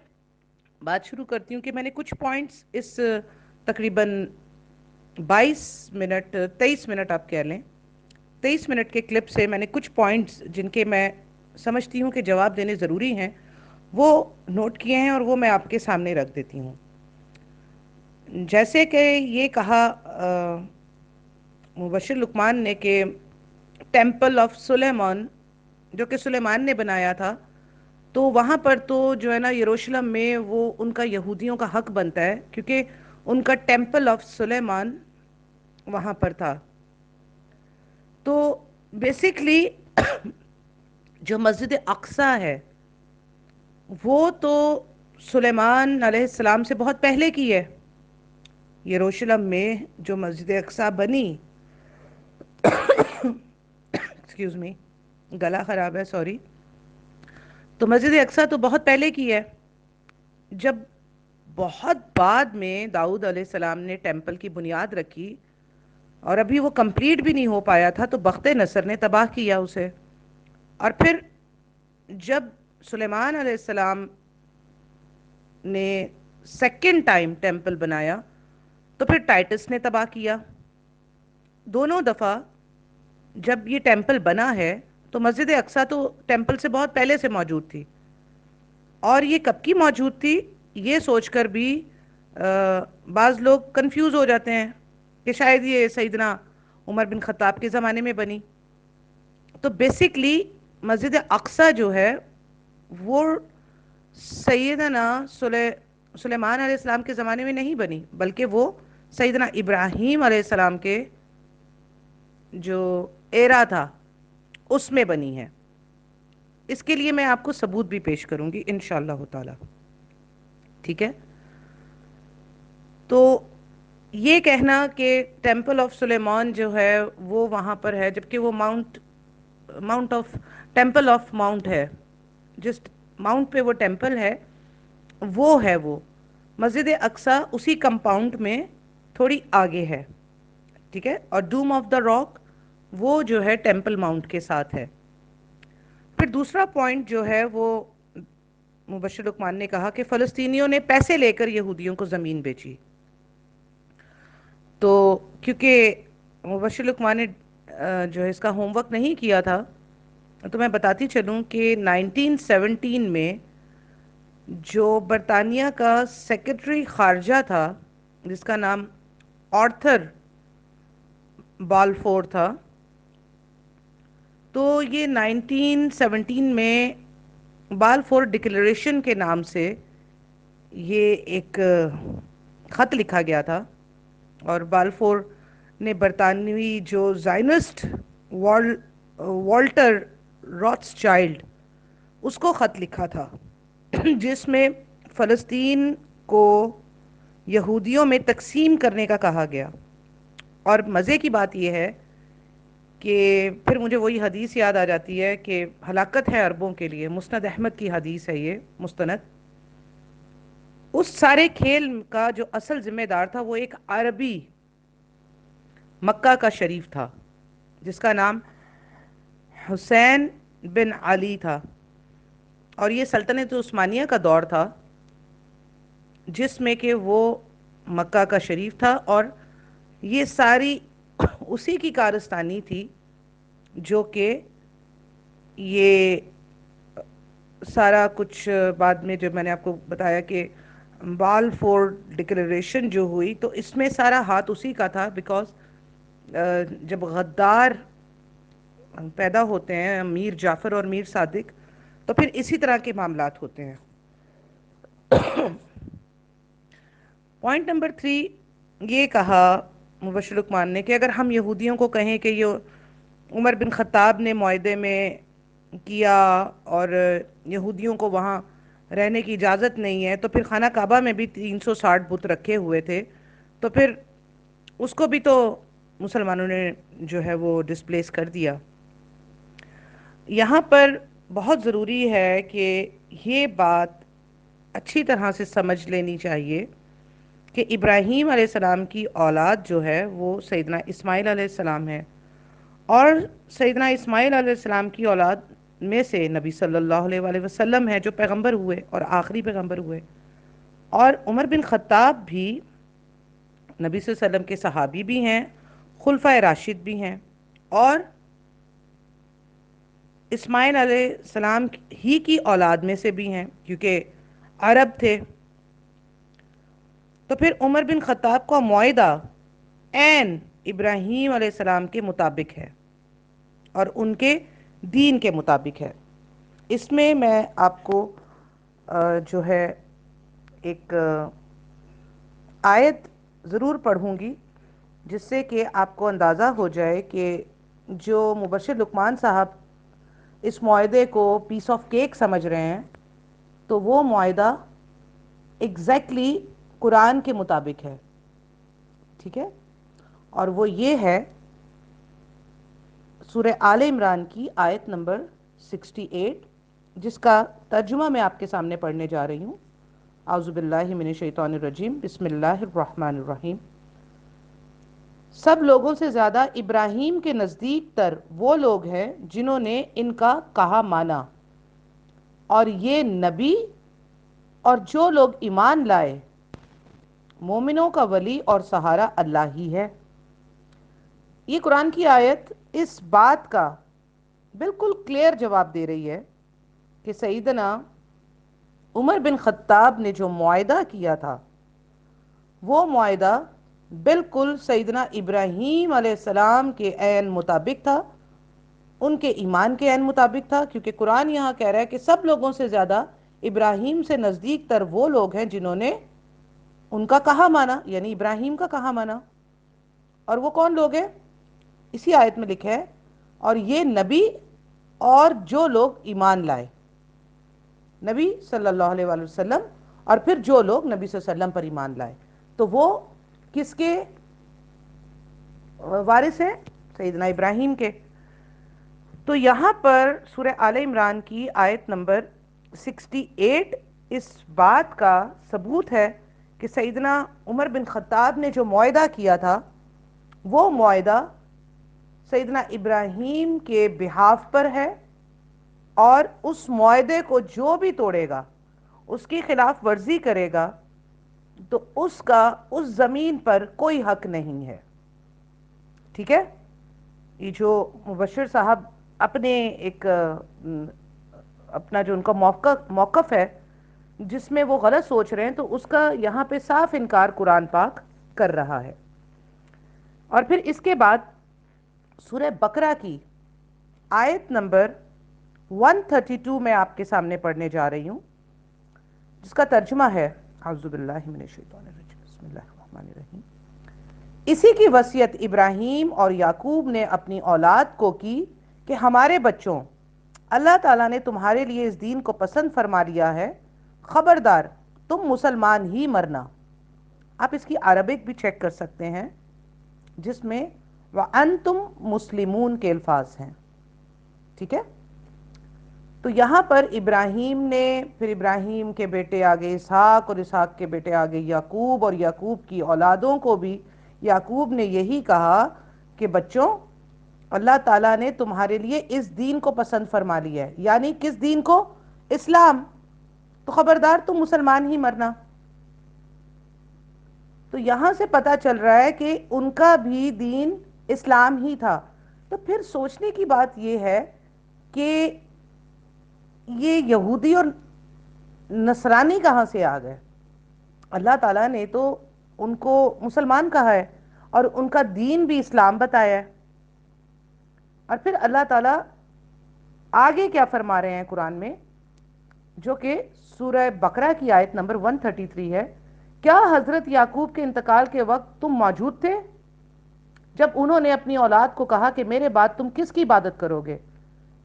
بات شروع کرتی ہوں کہ میں نے کچھ پوائنٹس اس تقریباً 23 منٹ آپ کہہ لیں 23 منٹ کے کلپ سے میں نے کچھ پوائنٹس جن کے میں سمجھتی ہوں کہ جواب دینے ضروری ہیں وہ نوٹ کیے ہیں اور وہ میں آپ کے سامنے رکھ دیتی ہوں. جیسے کہ یہ کہا مبشر لقمان نے کہ ٹیمپل آف سلیمان جو کہ سلیمان نے بنایا تھا، تو وہاں پر تو جو ہے نا یروشلم میں وہ ان کا یہودیوں کا حق بنتا ہے کیونکہ ان کا ٹیمپل آف سلیمان وہاں پر تھا. تو بیسکلی جو مسجد اقصی ہے وہ تو سلیمان علیہ السلام سے بہت پہلے کی ہے. یروشلم میں جو مسجد اقصی بنی ایکسکیوز می گلا خراب ہے سوری، تو مسجد اقصی تو بہت پہلے کی ہے. جب بہت بعد میں داؤد علیہ السلام نے ٹیمپل کی بنیاد رکھی اور ابھی وہ کمپلیٹ بھی نہیں ہو پایا تھا تو بخت نصر نے تباہ کیا اسے. اور پھر جب سلیمان علیہ السلام نے سیکنڈ ٹائم ٹیمپل بنایا تو پھر ٹائٹس نے تباہ کیا. دونوں دفعہ جب یہ ٹیمپل بنا ہے تو مسجد اقصی تو ٹیمپل سے بہت پہلے سے موجود تھی، اور یہ کب کی موجود تھی یہ سوچ کر بھی بعض لوگ کنفیوز ہو جاتے ہیں کہ شاید یہ سیدنا عمر بن خطاب کے زمانے میں بنی. تو بیسکلی مسجد اقصی جو ہے وہ سیدنا سلیمان علیہ السلام کے زمانے میں نہیں بنی بلکہ وہ سیدنا ابراہیم علیہ السلام کے جو ایرا تھا اس میں بنی ہے. اس کے لیے میں آپ کو ثبوت بھی پیش کروں گی انشاءاللہ تعالی. ٹھیک ہے، تو یہ کہنا کہ ٹیمپل آف سلیمان جو ہے وہ وہاں پر ہے، جبکہ وہ Mount of temple of Mount ہے، جس ماؤنٹ پہ وہ ٹیمپل ہے وہ ہے وہ مسجد اقصی اسی کمپاؤنڈ میں تھوڑی آگے ہے، ٹھیک ہے، اور ڈوم آف دا راک وہ جو ہے ٹیمپل ماؤنٹ کے ساتھ ہے۔ پھر دوسرا پوائنٹ جو ہے وہ مبشر لقمان نے کہا کہ فلسطینیوں نے پیسے لے کر یہودیوں کو زمین بیچی، تو کیونکہ مبشر لقمان نے جو ہے اس کا ہوم ورک نہیں کیا تھا، تو میں بتاتی چلوں کہ 1917 میں جو برطانیہ کا سیکرٹری خارجہ تھا جس کا نام آرتھر بالفور تھا، تو یہ 1917 میں بالفور ڈکلیریشن کے نام سے یہ ایک خط لکھا گیا تھا، اور بالفور نے برطانوی جو زائنسٹ والٹر روتس چائلڈ اس کو خط لکھا تھا، جس میں فلسطین کو یہودیوں میں تقسیم کرنے کا کہا گیا۔ اور مزے کی بات یہ ہے کہ پھر مجھے وہی حدیث یاد آ جاتی ہے کہ ہلاکت ہے عربوں کے لیے، مسند احمد کی حدیث ہے یہ مستند۔ اس سارے کھیل کا جو اصل ذمہ دار تھا وہ ایک عربی مکہ کا شریف تھا جس کا نام حسین بن علی تھا، اور یہ سلطنت عثمانیہ کا دور تھا جس میں کہ وہ مکہ کا شریف تھا، اور یہ ساری اسی کی کارستانی تھی جو کہ یہ سارا کچھ بعد میں جو میں نے آپ کو بتایا کہ بالفور ڈکلیریشن جو ہوئی تو اس میں سارا ہاتھ اسی کا تھا، بیکاز جب غدار پیدا ہوتے ہیں میر جعفر اور میر صادق تو پھر اسی طرح کے معاملات ہوتے ہیں۔ پوائنٹ نمبر 3 یہ کہا مبشر لقمان نے کہ اگر ہم یہودیوں کو کہیں کہ یہ عمر بن خطاب نے معاہدے میں کیا اور یہودیوں کو وہاں رہنے کی اجازت نہیں ہے، تو پھر خانہ کعبہ میں بھی 360 بت رکھے ہوئے تھے، تو پھر اس کو بھی تو مسلمانوں نے جو ہے وہ ڈسپلیس کر دیا۔ یہاں پر بہت ضروری ہے کہ یہ بات اچھی طرح سے سمجھ لینی چاہیے کہ ابراہیم علیہ السلام کی اولاد جو ہے وہ سیدنا اسماعیل علیہ السلام ہے، اور سیدنا اسماعیل علیہ السلام کی اولاد میں سے نبی صلی اللہ علیہ وآلہ وسلم ہے جو پیغمبر ہوئے اور آخری پیغمبر ہوئے، اور عمر بن خطاب بھی نبی صلی اللہ علیہ وسلم کے صحابی بھی ہیں، خلفائے راشد بھی ہیں، اور اسماعیل علیہ السلام ہی کی اولاد میں سے بھی ہیں کیونکہ عرب تھے۔ تو پھر عمر بن خطاب کا معاہدہ عین ابراہیم علیہ السلام کے مطابق ہے اور ان کے دین کے مطابق ہے۔ اس میں آپ کو جو ہے ایک آیت ضرور پڑھوں گی جس سے کہ آپ کو اندازہ ہو جائے کہ جو مبشر لقمان صاحب اس معاہدے کو پیس آف کیک سمجھ رہے ہیں تو وہ معاہدہ ایگزیکٹلی قرآن کے مطابق ہے، ٹھیک ہے، اور وہ یہ ہے سورہ آل عمران کی آیت نمبر 68 جس کا ترجمہ میں آپ کے سامنے پڑھنے جا رہی ہوں۔ اعوذ باللہ من الشیطان الرجیم، بسم اللہ الرحمن الرحیم۔ سب لوگوں سے زیادہ ابراہیم کے نزدیک تر وہ لوگ ہیں جنہوں نے ان کا کہا مانا، اور یہ نبی اور جو لوگ ایمان لائے، مومنوں کا ولی اور سہارا اللہ ہی ہے۔ یہ قرآن کی آیت اس بات کا بالکل کلیئر جواب دے رہی ہے کہ سیدنا عمر بن خطاب نے جو معاہدہ کیا تھا وہ معاہدہ بالکل سیدنا ابراہیم علیہ السلام کے عین مطابق تھا، ان کے ایمان کے عین مطابق تھا، کیونکہ قرآن یہاں کہہ رہا ہے کہ سب لوگوں سے زیادہ ابراہیم سے نزدیک تر وہ لوگ ہیں جنہوں نے ان کا کہا مانا، یعنی ابراہیم کا کہا مانا۔ اور وہ کون لوگ ہیں؟ اسی آیت میں لکھا ہے اور یہ نبی اور جو لوگ ایمان لائے، نبی صلی اللہ علیہ وآلہ وسلم اور پھر جو لوگ نبی صلی اللہ علیہ وسلم پر ایمان لائے۔ تو وہ کس کے وارث ہیں؟ سیدنا ابراہیم کے۔ تو یہاں پر سورہ آل عمران کی آیت نمبر 68 اس بات کا ثبوت ہے کہ سیدنا عمر بن خطاب نے جو معاہدہ کیا تھا وہ معاہدہ سیدنا ابراہیم کے بہاف پر ہے، اور اس معاہدے کو جو بھی توڑے گا، اس کی خلاف ورزی کرے گا، تو اس کا اس زمین پر کوئی حق نہیں ہے۔ ٹھیک ہے؟ یہ جو مبشر صاحب اپنے ایک اپنا جو ان کا موقف ہے جس میں وہ غلط سوچ رہے ہیں، تو اس کا یہاں پہ صاف انکار قرآن پاک کر رہا ہے۔ اور پھر اس کے بعد سورہ بقرہ کی آیت نمبر 132 میں آپ کے سامنے پڑھنے جا رہی ہوں، جس کا ترجمہ ہے اعوذ باللہ من الشیطان الرجیم بسم اللہ الرحمن الرحیم۔ اسی کی وصیت ابراہیم اور یعقوب نے اپنی اولاد کو کی کہ ہمارے بچوں، اللہ تعالیٰ نے تمہارے لیے اس دین کو پسند فرما لیا ہے، خبردار تم مسلمان ہی مرنا۔ آپ اس کی عربک بھی چیک کر سکتے ہیں جس میں وَأَنْتُمْ مُسْلِمُونَ کے الفاظ ہیں۔ ٹھیک ہے؟ تو یہاں پر ابراہیم نے، پھر ابراہیم کے بیٹے آگے اسحاق، اور اسحاق کے بیٹے آگے یعقوب، اور یعقوب کی اولادوں کو بھی یعقوب نے یہی کہا کہ بچوں، اللہ تعالیٰ نے تمہارے لیے اس دین کو پسند فرما لیا ہے، یعنی کس دین کو؟ اسلام، تو خبردار تم مسلمان ہی مرنا۔ تو یہاں سے پتہ چل رہا ہے کہ ان کا بھی دین اسلام ہی تھا۔ تو پھر سوچنے کی بات یہ ہے کہ یہ یہودی اور نصرانی کہاں سے آ گئے؟ اللہ تعالیٰ نے تو ان کو مسلمان کہا ہے اور ان کا دین بھی اسلام بتایا ہے۔ اور پھر اللہ تعالیٰ آگے کیا فرما رہے ہیں قرآن میں، جو کہ سورہ بقرہ کی آیت نمبر 133 ہے، کیا حضرت یعقوب کے انتقال کے وقت تم موجود تھے جب انہوں نے اپنی اولاد کو کہا کہ میرے بعد تم کس کی عبادت کرو گے؟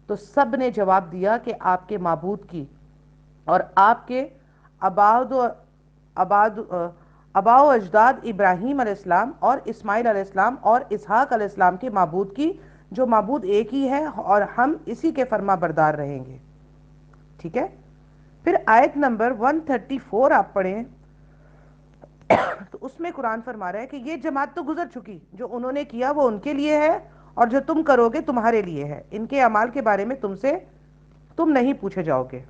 تو سب نے جواب دیا کہ آپ کے معبود کی، اور آپ کے آباء و اجداد ابراہیم علیہ السلام اور اسماعیل علیہ السلام اور اسحاق علیہ السلام کے معبود کی، جو معبود ایک ہی ہے، اور ہم اسی کے فرما بردار رہیں گے۔ ٹھیک ہے؟ پھر آیت نمبر 134 آپ پڑھیں تو اس میں قرآن فرما رہا ہے کہ یہ جماعت تو گزر چکی، جو انہوں نے کیا وہ ان کے لیے ہے، اور جو تم کرو گے تمہارے لیے ہے، ان کے اعمال کے بارے میں تم نہیں پوچھے جاؤ گے۔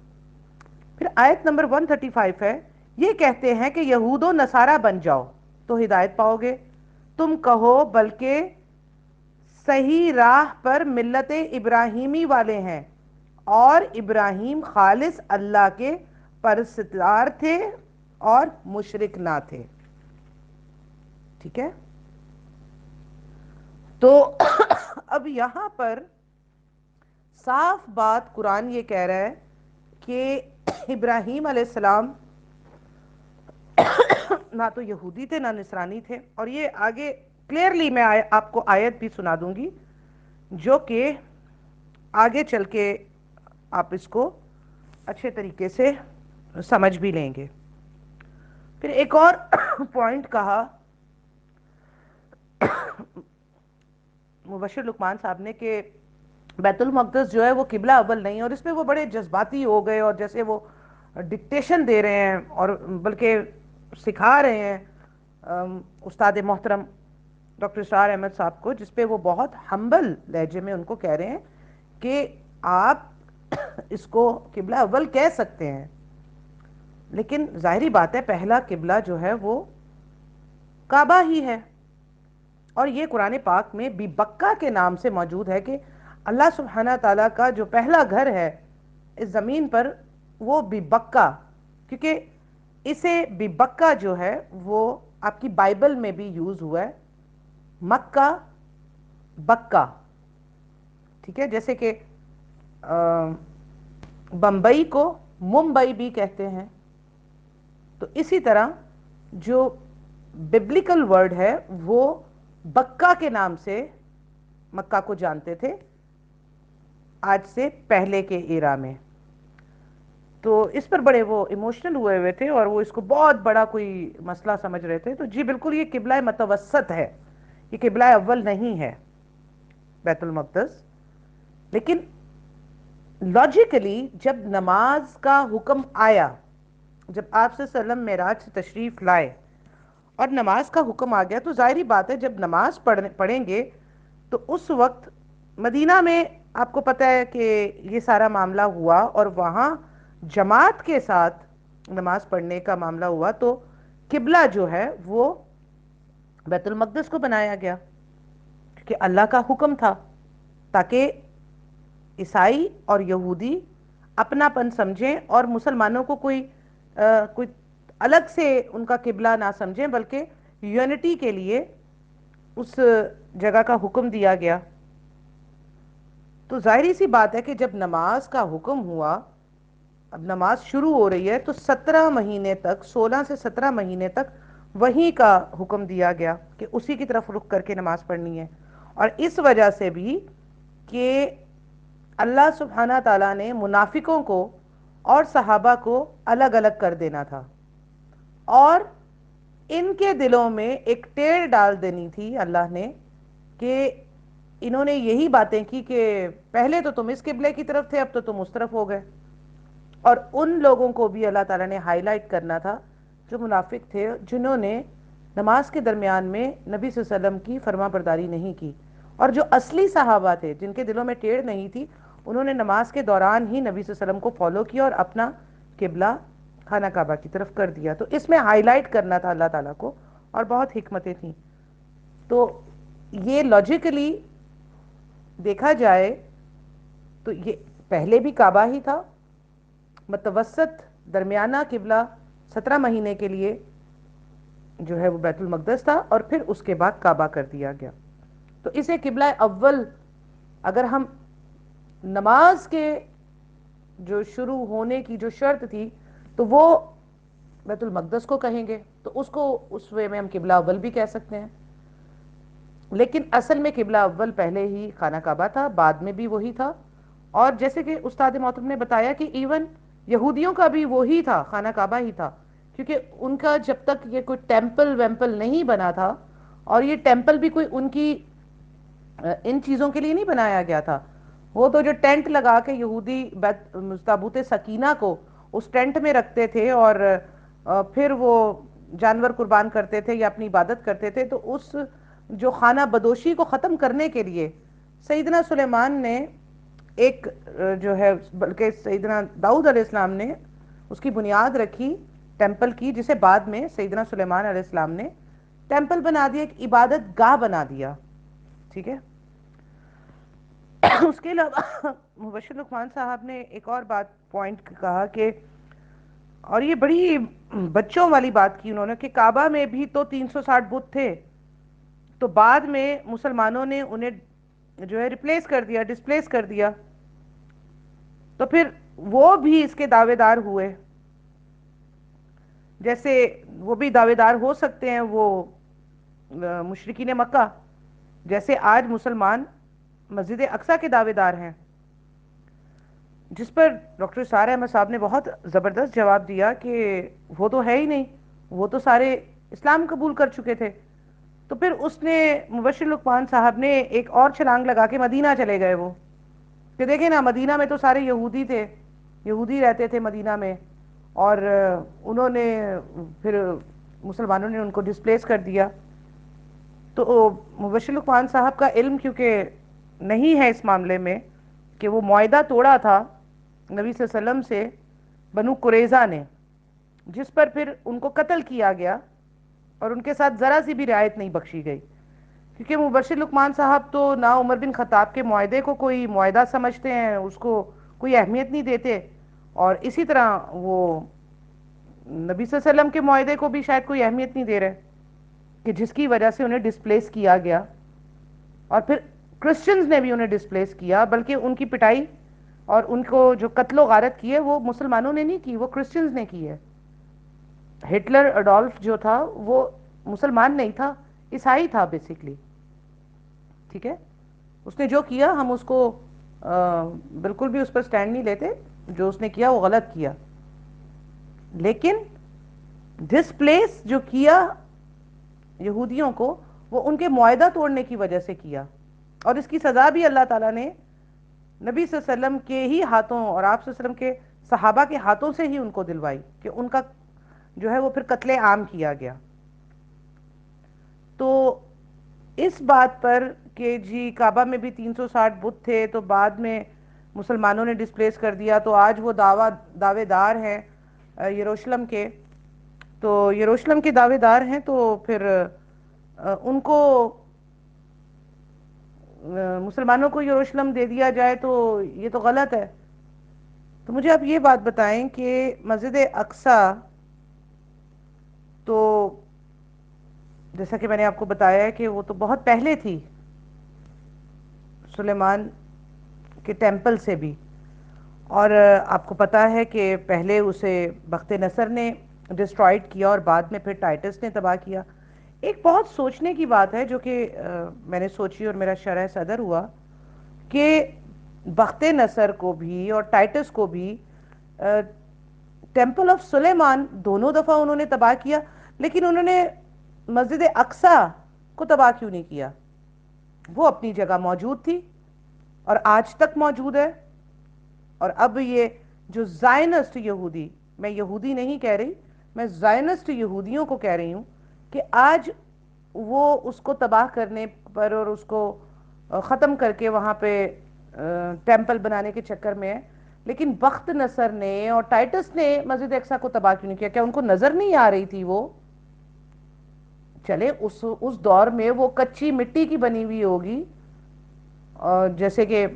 پھر آیت نمبر 135 ہے، یہ کہتے ہیں کہ یہود و نصارہ بن جاؤ تو ہدایت پاؤ گے، تم کہو بلکہ صحیح راہ پر ملت ابراہیمی والے ہیں، اور ابراہیم خالص اللہ کے پرستار تھے اور مشرک نہ تھے۔ ٹھیک ہے؟ تو اب یہاں پر صاف بات قرآن یہ کہہ رہا ہے کہ ابراہیم علیہ السلام نہ تو یہودی تھے نہ نصرانی تھے، اور یہ آگے کلیئرلی میں آپ کو آیت بھی سنا دوں گی جو کہ آگے چل کے آپ اس کو اچھے طریقے سے سمجھ بھی لیں گے۔ پھر ایک اور پوائنٹ کہا مبشر لقمان صاحب نے کہ بیت المقدس جو ہے وہ قبلہ اول نہیں، اور اس میں وہ بڑے جذباتی ہو گئے، اور جیسے وہ ڈکٹیشن دے رہے ہیں، اور بلکہ سکھا رہے ہیں استاد محترم ڈاکٹر اسرار احمد صاحب کو، جس پہ وہ بہت ہمبل لہجے میں ان کو کہہ رہے ہیں کہ آپ اس کو قبلہ اول کہہ سکتے ہیں، لیکن ظاہری بات ہے پہلا قبلہ جو ہے وہ کعبہ ہی ہے، اور یہ قرآن پاک میں بی بکہ کے نام سے موجود ہے کہ اللہ سبحانہ تعالیٰ کا جو پہلا گھر ہے اس زمین پر وہ بی بکہ، کیونکہ اسے بی بکہ جو ہے وہ آپ کی بائبل میں بھی یوز ہوا ہے، مکہ بکہ۔ ٹھیک ہے؟ جیسے کہ بمبئی کو ممبئی بھی کہتے ہیں، تو اسی طرح جو ببلیکل ورڈ ہے وہ بکہ کے نام سے مکہ کو جانتے تھے آج سے پہلے کے ایرا میں۔ تو اس پر بڑے وہ ایموشنل ہوئے تھے اور وہ اس کو بہت بڑا کوئی مسئلہ سمجھ رہے تھے. تو جی بالکل یہ قبلہ متوسط ہے, یہ قبلہ اول نہیں ہے بیت المقدس. لیکن لاجیکلی جب نماز کا حکم آیا, جب آپ صلی اللہ علیہ وسلم معراج سے تشریف لائے اور نماز کا حکم آ گیا, تو ظاہری بات ہے جب نماز پڑھیں گے تو اس وقت مدینہ میں آپ کو پتہ ہے کہ یہ سارا معاملہ ہوا اور وہاں جماعت کے ساتھ نماز پڑھنے کا معاملہ ہوا, تو قبلہ جو ہے وہ بیت المقدس کو بنایا گیا کیونکہ اللہ کا حکم تھا, تاکہ عیسائی اور یہودی اپنا پن سمجھیں اور مسلمانوں کو کوئی الگ سے ان کا قبلہ نہ سمجھیں, بلکہ یونٹی کے لیے اس جگہ کا حکم دیا گیا. تو ظاہری سی بات ہے کہ جب نماز کا حکم ہوا, اب نماز شروع ہو رہی ہے, تو 17 مہینے تک, 16 سے 17 مہینے تک وہی کا حکم دیا گیا کہ اسی کی طرف رخ کر کے نماز پڑھنی ہے. اور اس وجہ سے بھی کہ اللہ سبحانہ تعالیٰ نے منافقوں کو اور صحابہ کو الگ الگ کر دینا تھا, اور ان کے دلوں میں ایک ٹیڑھ ڈال دینی تھی اللہ نے کہ انہوں نے یہی باتیں کی کہ پہلے تو تم اس قبلے کی طرف تھے, اب تو تم اس طرف ہو گئے. اور ان لوگوں کو بھی اللہ تعالیٰ نے ہائی لائٹ کرنا تھا جو منافق تھے, جنہوں نے نماز کے درمیان میں نبی صلی اللہ علیہ وسلم کی فرما برداری نہیں کی, اور جو اصلی صحابہ تھے جن کے دلوں میں ٹیڑھ نہیں تھی, انہوں نے نماز کے دوران ہی نبی صلی اللہ علیہ وسلم کو فالو کیا اور اپنا قبلہ خانہ کعبہ کی طرف کر دیا. تو اس میں ہائی لائٹ کرنا تھا اللہ تعالیٰ کو, اور بہت حکمتیں تھیں. تو یہ لاجیکلی دیکھا جائے تو یہ پہلے بھی کعبہ ہی تھا, متوسط درمیانہ قبلہ 17 مہینے کے لیے جو ہے وہ بیت المقدس تھا, اور پھر اس کے بعد کعبہ کر دیا گیا. تو اسے قبلہ اول اگر ہم نماز کے جو شروع ہونے کی جو شرط تھی تو وہ بیت المقدس کو کہیں گے, تو اس کو اس وے میں ہم قبلہ اول بھی کہہ سکتے ہیں. لیکن اصل میں قبلہ اول پہلے ہی خانہ کعبہ تھا, بعد میں بھی وہی تھا. اور جیسے کہ استاد محترم نے بتایا کہ ایون یہودیوں کا بھی وہی تھا, خانہ کعبہ ہی تھا, کیونکہ ان کا جب تک یہ کوئی ٹیمپل ویمپل نہیں بنا تھا, اور یہ ٹیمپل بھی کوئی ان کی ان چیزوں کے لیے نہیں بنایا گیا تھا. وہ تو جو ٹینٹ لگا کے یہودی تابوت سکینہ کو اس ٹینٹ میں رکھتے تھے اور پھر وہ جانور قربان کرتے تھے یا اپنی عبادت کرتے تھے, تو اس جو خانہ بدوشی کو ختم کرنے کے لیے سیدنا سلیمان نے ایک جو ہے, بلکہ سیدنا داؤد علیہ السلام نے اس کی بنیاد رکھی ٹیمپل کی, جسے بعد میں سیدنا سلیمان علیہ السلام نے ٹیمپل بنا دیا, ایک عبادت گاہ بنا دیا. ٹھیک ہے. اس کے علاوہ مبشر لقمان صاحب نے ایک اور بات پوائنٹ کہا کہ, اور یہ بڑی بچوں والی بات کی انہوں نے, کہ کعبہ میں بھی تو 360 بت تھے, تو بعد میں مسلمانوں نے انہیں جو ہے ریپلیس کر دیا, ڈسپلیس کر دیا, تو پھر وہ بھی اس کے دعوے دار ہوئے. جیسے وہ بھی دعوے دار ہو سکتے ہیں وہ مشرکین مکہ, جیسے آج مسلمان مسجد اقصی کے دعوے دار ہیں, جس پر ڈاکٹر سارہ احمد صاحب نے بہت زبردست جواب دیا کہ وہ تو ہے ہی نہیں, وہ تو سارے اسلام قبول کر چکے تھے. تو پھر اس نے مبشر لقمان صاحب نے ایک اور چھلانگ لگا کے مدینہ چلے گئے وہ, کہ دیکھیں نا مدینہ میں تو سارے یہودی تھے, یہودی رہتے تھے مدینہ میں, اور انہوں نے پھر مسلمانوں نے ان کو ڈسپلیس کر دیا. تو مبشر لقمان صاحب کا علم کیونکہ نہیں ہے اس معاملے میں کہ وہ معاہدہ توڑا تھا نبی صلی اللہ علیہ وسلم سے بنو قریظہ نے, جس پر پھر ان کو قتل کیا گیا اور ان کے ساتھ ذرا سی بھی رعایت نہیں بخشی گئی, کیونکہ مبشر لقمان صاحب تو نہ عمر بن خطاب کے معاہدے کو کوئی معاہدہ سمجھتے ہیں, اس کو کوئی اہمیت نہیں دیتے, اور اسی طرح وہ نبی صلی اللہ علیہ وسلم کے معاہدے کو بھی شاید کوئی اہمیت نہیں دے رہے, کہ جس کی وجہ سے انہیں ڈسپلیس کیا گیا. اور پھر کرسچنز نے بھی انہیں ڈسپلیس کیا, بلکہ ان کی پٹائی اور ان کو جو قتل و غارت کی ہے وہ مسلمانوں نے نہیں کی, وہ کرسچنز نے کی ہے. ہٹلر اڈولف جو تھا وہ مسلمان نہیں تھا, عیسائی تھا بیسیکلی. ٹھیک ہے, اس نے جو کیا ہم اس کو بالکل بھی اس پر سٹینڈ نہیں لیتے, جو اس نے کیا وہ غلط کیا, لیکن ڈسپلیس جو کیا یہودیوں کو وہ ان کے معاہدہ توڑنے کی وجہ سے کیا، اور اس کی سزا بھی اللہ تعالیٰ نے نبی صلی اللہ علیہ وسلم کے ہی ہاتھوں اور آپ صلی اللہ علیہ وسلم کے صحابہ کے ہاتھوں سے ہی ان کو دلوائی، کہ ان کا جو ہے وہ پھر قتل عام کیا گیا۔ تو اس بات پر کہ جی کعبہ میں بھی 360 بت تھے تو بعد میں مسلمانوں نے ڈسپلیس کر دیا، تو آج وہ دعوے دار ہیں یروشلم کے، تو یروشلم کے دعوے دار ہیں، تو پھر ان کو مسلمانوں کو یروشلم دے دیا جائے تو یہ تو غلط ہے۔ تو مجھے آپ یہ بات بتائیں کہ مسجد اقصی تو جیسا کہ میں نے آپ کو بتایا ہے کہ وہ تو بہت پہلے تھی سلیمان کے ٹیمپل سے بھی، اور آپ کو پتا ہے کہ پہلے اسے بخت نصر نے ڈسٹرائڈ کیا اور بعد میں پھر ٹائٹس نے تباہ کیا۔ ایک بہت سوچنے کی بات ہے جو کہ میں نے سوچی اور میرا شرح صدر ہوا کہ بخت نصر کو بھی اور ٹائٹس کو بھی ٹیمپل آف سلیمان دونوں دفعہ انہوں نے تباہ کیا، لیکن انہوں نے مسجد اقصی کو تباہ کیوں نہیں کیا؟ وہ اپنی جگہ موجود تھی اور آج تک موجود ہے۔ اور اب یہ جو زائنسٹ یہودی، میں یہودی نہیں کہہ رہی، میں زائنسٹ یہودیوں کو کہہ رہی ہوں کہ آج وہ اس کو تباہ کرنے پر اور اس کو ختم کر کے وہاں پہ ٹیمپل بنانے کے چکر میں ہے، لیکن بخت نصر نے اور ٹائٹس نے مسجد اقصی کو تباہ کیوں نہیں کیا؟ کیا ان کو نظر نہیں آ رہی تھی؟ وہ چلے اس دور میں وہ کچی مٹی کی بنی ہوئی ہوگی، جیسے کہ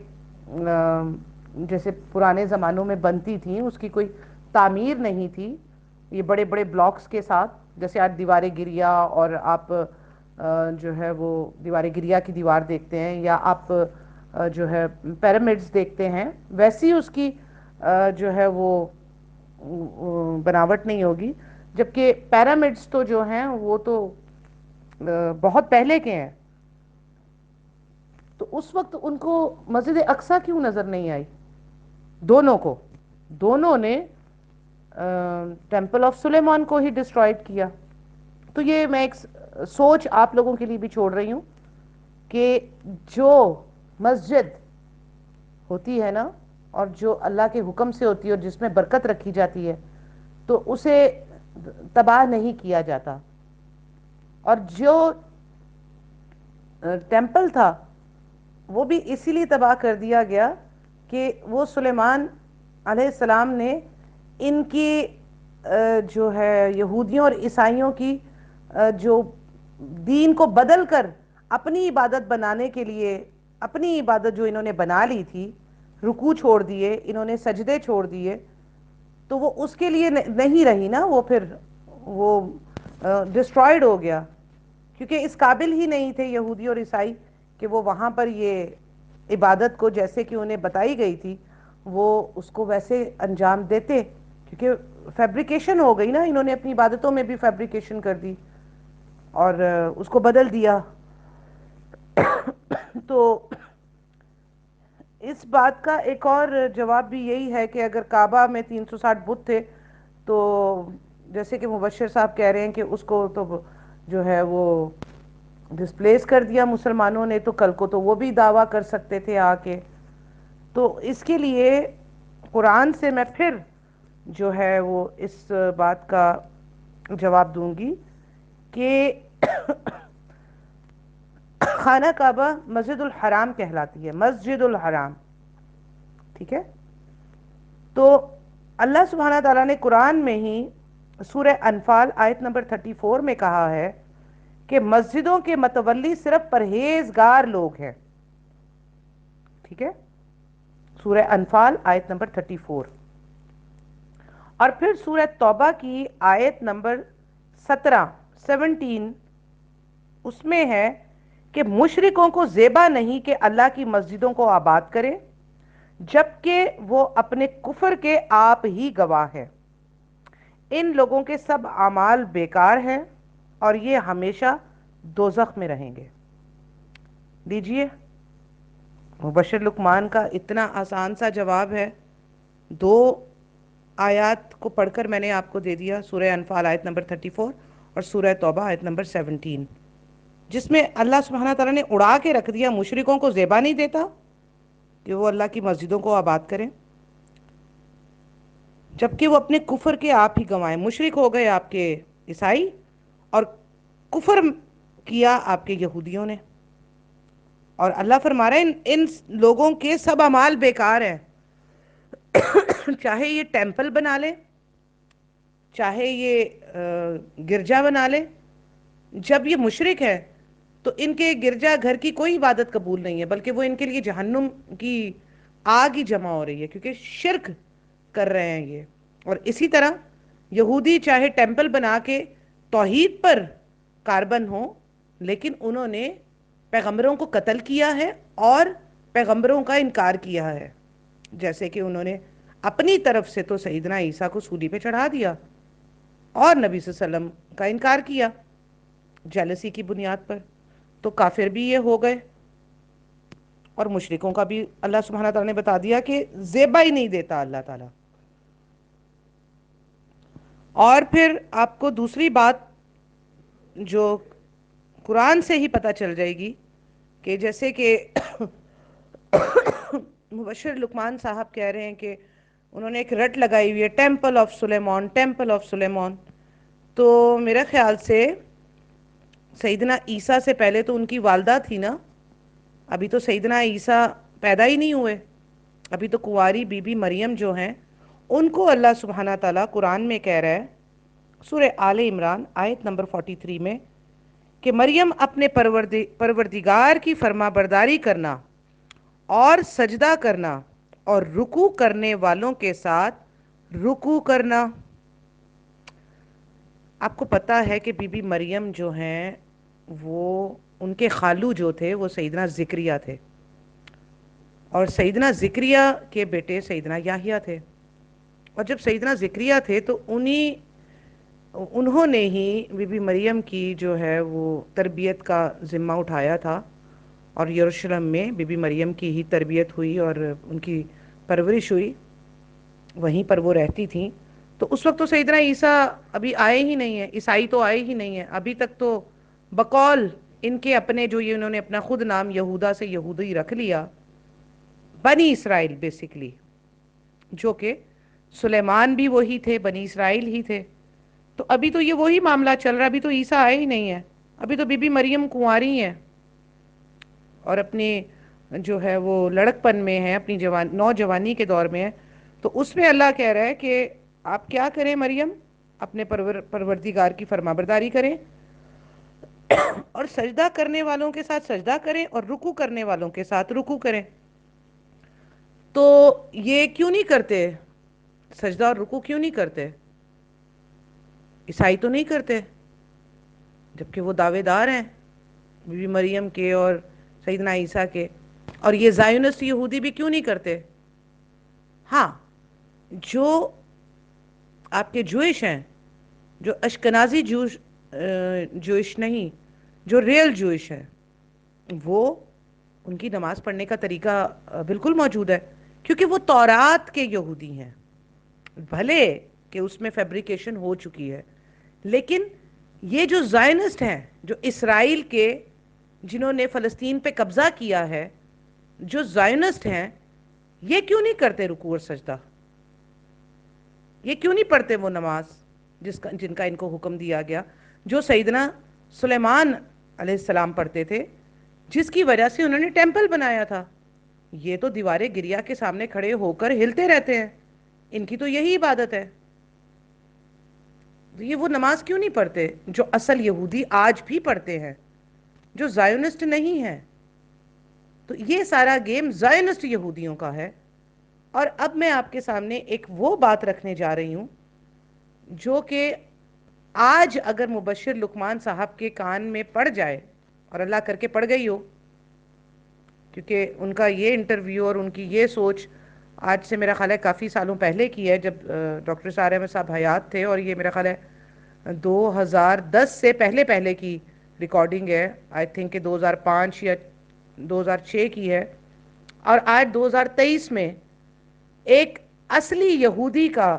جیسے پرانے زمانوں میں بنتی تھیں، اس کی کوئی تعمیر نہیں تھی، یہ بڑے بڑے بلاکس کے ساتھ، جیسے آج دیوار گریا اور آپ جو ہے وہ دیوار گریا کی دیوار دیکھتے ہیں، یا آپ جو ہے پیرامڈز دیکھتے ہیں، ویسی اس کی جو ہے وہ بناوٹ نہیں ہوگی، جبکہ پیرامڈز تو جو ہیں وہ تو بہت پہلے کے ہیں۔ تو اس وقت ان کو مسجد اقصی کیوں نظر نہیں آئی؟ دونوں کو، دونوں نے ٹیمپل آف سلیمان کو ہی ڈسٹرائڈ کیا۔ تو یہ میں ایک سوچ آپ لوگوں کے لیے بھی چھوڑ رہی ہوں کہ جو مسجد ہوتی ہے نا، اور جو اللہ کے حکم سے ہوتی ہے اور جس میں برکت رکھی جاتی ہے، تو اسے تباہ نہیں کیا جاتا۔ اور جو ٹیمپل تھا وہ بھی اسی لیے تباہ کر دیا گیا کہ وہ سلیمان علیہ السلام نے ان کی جو ہے یہودیوں اور عیسائیوں کی جو دین کو بدل کر اپنی عبادت بنانے کے لیے، اپنی عبادت جو انہوں نے بنا لی تھی، رکوع چھوڑ دیے انہوں نے، سجدے چھوڑ دیے، تو وہ اس کے لیے نہیں رہی نا، وہ پھر وہ ڈسٹرائڈ ہو گیا، کیونکہ اس قابل ہی نہیں تھے یہودی اور عیسائی کہ وہ وہاں پر یہ عبادت کو جیسے کہ انہیں بتائی گئی تھی وہ اس کو ویسے انجام دیتے، کیونکہ فیبریکیشن ہو گئی نا، انہوں نے اپنی عبادتوں میں بھی فیبریکیشن کر دی اور اس کو بدل دیا۔ تو اس بات کا ایک اور جواب بھی یہی ہے کہ اگر کعبہ میں 360 بت تھے تو جیسے کہ مبشر صاحب کہہ رہے ہیں کہ اس کو تو جو ہے وہ ڈسپلیس کر دیا مسلمانوں نے، تو کل کو تو وہ بھی دعویٰ کر سکتے تھے آ کے۔ تو اس کے لیے قرآن سے میں پھر جو ہے وہ اس بات کا جواب دوں گی کہ خانہ کعبہ مسجد الحرام کہلاتی ہے، مسجد الحرام، ٹھیک ہے؟ تو اللہ سبحانہ تعالیٰ نے قرآن میں ہی سورہ انفال آیت نمبر 34 میں کہا ہے کہ مسجدوں کے متولی صرف پرہیزگار لوگ ہیں، ٹھیک ہے؟ سورہ انفال آیت نمبر 34، اور پھر سورہ توبہ کی آیت نمبر 17 اس میں ہے کہ مشرکوں کو زیبا نہیں کہ اللہ کی مسجدوں کو آباد کرے جبکہ وہ اپنے کفر کے آپ ہی گواہ ہے، ان لوگوں کے سب اعمال بیکار ہیں اور یہ ہمیشہ دوزخ میں رہیں گے۔ دیجئے مبشر لقمان کا اتنا آسان سا جواب ہے، دو آیات کو پڑھ کر میں نے آپ کو دے دیا، سورہ انفال آیت نمبر 34 اور سورہ توبہ آیت نمبر 17، جس میں اللہ سبحانہ تعالیٰ نے اڑا کے رکھ دیا مشرکوں کو زیبا نہیں دیتا کہ وہ اللہ کی مسجدوں کو آباد کریں، جبکہ وہ اپنے کفر کے آپ ہی گنوائیں۔ مشرک ہو گئے آپ کے عیسائی، اور کفر کیا آپ کے یہودیوں نے، اور اللہ فرما رہے ہیں ان لوگوں کے سب اعمال بیکار ہیں، چاہے یہ ٹیمپل بنا لے، چاہے یہ گرجا بنا لے، جب یہ مشرک ہے تو ان کے گرجا گھر کی کوئی عبادت قبول نہیں ہے، بلکہ وہ ان کے لیے جہنم کی آگ ہی جمع ہو رہی ہے، کیونکہ شرک کر رہے ہیں یہ۔ اور اسی طرح یہودی چاہے ٹیمپل بنا کے توحید پر کاربن ہو، لیکن انہوں نے پیغمبروں کو قتل کیا ہے اور پیغمبروں کا انکار کیا ہے، جیسے کہ انہوں نے اپنی طرف سے تو سیدنا عیسیٰ کو سولی پہ چڑھا دیا اور نبی صلی اللہ علیہ وسلم کا انکار کیا جیلسی کی بنیاد پر، تو کافر بھی یہ ہو گئے۔ اور مشرکوں کا بھی اللہ سبحانہ تعالیٰ نے بتا دیا کہ زیبا ہی نہیں دیتا اللہ تعالیٰ۔ اور پھر آپ کو دوسری بات جو قرآن سے ہی پتہ چل جائے گی کہ جیسے کہ مبشر لقمان صاحب کہہ رہے ہیں کہ انہوں نے ایک رٹ لگائی ہوئی ہے temple of Sulaiman, temple of Sulaiman, تو میرا خیال سے سیدنا عیسیٰ سے پہلے تو ان کی والدہ تھی نا، ابھی تو سیدنا عیسیٰ پیدا ہی نہیں ہوئے، ابھی تو کنواری بی بی مریم جو ہیں ان کو اللہ سبحانہ تعالیٰ قرآن میں کہہ رہا ہے سورہ آل عمران آیت نمبر 43 میں کہ مریم اپنے پروردگار کی فرما برداری کرنا اور سجدہ کرنا اور رکوع کرنے والوں کے ساتھ رکوع کرنا۔ آپ کو پتہ ہے کہ بی بی مریم جو ہیں وہ ان کے خالو جو تھے وہ سیدنا زکریا تھے، اور سیدنا زکریا کے بیٹے سیدنا یحییٰ تھے، اور جب سیدنا زکریا تھے تو انہوں نے ہی بی بی مریم کی جو ہے وہ تربیت کا ذمہ اٹھایا تھا، اور یروشلم میں بی بی مریم کی ہی تربیت ہوئی اور ان کی پرورش ہوئی، وہیں پر وہ رہتی تھیں۔ تو اس وقت تو سیدنا عیسیٰ ابھی آئے ہی نہیں ہیں، عیسائی تو آئے ہی نہیں ہیں ابھی تک، تو بقول ان کے اپنے جو یہ انہوں نے اپنا خود نام یہودا سے یہودی رکھ لیا، بنی اسرائیل بیسیکلی، جو کہ سلیمان بھی وہی تھے، بنی اسرائیل ہی تھے، تو ابھی تو یہ وہی معاملہ چل رہا ہے، ابھی تو عیسیٰ آئے ہی نہیں ہے، ابھی تو بی بی مریم کنواری ہیں اور اپنے جو ہے وہ لڑکپن میں ہے، اپنی نوجوانی کے دور میں ہے۔ تو اس میں اللہ کہہ رہا ہے کہ آپ کیا کریں مریم، اپنے پروردگار کی فرمانبرداری کریں اور سجدہ کرنے والوں کے ساتھ سجدہ کریں اور رکوع کرنے والوں کے ساتھ رکوع کریں۔ تو یہ کیوں نہیں کرتے سجدہ اور رکوع، کیوں نہیں کرتے؟ عیسائی تو نہیں کرتے، جبکہ وہ دعوے دار ہیں بی بی مریم کے اور سیدنا عیسیٰ کے، اور یہ زائونسٹ یہودی بھی کیوں نہیں کرتے؟ ہاں، جو آپ کے جوئش ہیں، جو اشکنازی جوئش نہیں، جو ریل جوئش ہے، وہ ان کی نماز پڑھنے کا طریقہ بالکل موجود ہے، کیونکہ وہ تورات کے یہودی ہیں، بھلے کہ اس میں فیبریکیشن ہو چکی ہے، لیکن یہ جو زائنسٹ ہیں، جو اسرائیل کے، جنہوں نے فلسطین پہ قبضہ کیا ہے، جو زائنسٹ ہیں، یہ کیوں نہیں کرتے رکوع اور سجدہ؟ یہ کیوں نہیں پڑھتے وہ نماز جن کا ان کو حکم دیا گیا، جو سیدنا سلیمان علیہ السلام پڑھتے تھے، جس کی وجہ سے انہوں نے ٹیمپل بنایا تھا؟ یہ تو دیوارے گریا کے سامنے کھڑے ہو کر ہلتے رہتے ہیں، ان کی تو یہی عبادت ہے، یہ وہ نماز کیوں نہیں پڑھتے جو اصل یہودی آج بھی پڑھتے ہیں، جو زائونسٹ نہیں ہیں؟ تو یہ سارا گیم زائونسٹ یہودیوں کا ہے۔ اور اب میں آپ کے سامنے ایک وہ بات رکھنے جا رہی ہوں جو کہ آج اگر مبشر لقمان صاحب کے کان میں پڑ جائے، اور اللہ کر کے پڑ گئی ہو، کیونکہ ان کا یہ انٹرویو اور ان کی یہ سوچ آج سے میرا خیال ہے کافی سالوں پہلے کی ہے، جب ڈاکٹر سعد احمد صاحب حیات تھے، اور یہ میرا خیال ہے 2010 سے پہلے کی ریکارڈنگ ہے، آئی تھنک کہ 2005 یا 2006 کی ہے، اور آج 2023 میں ایک اصلی یہودی کا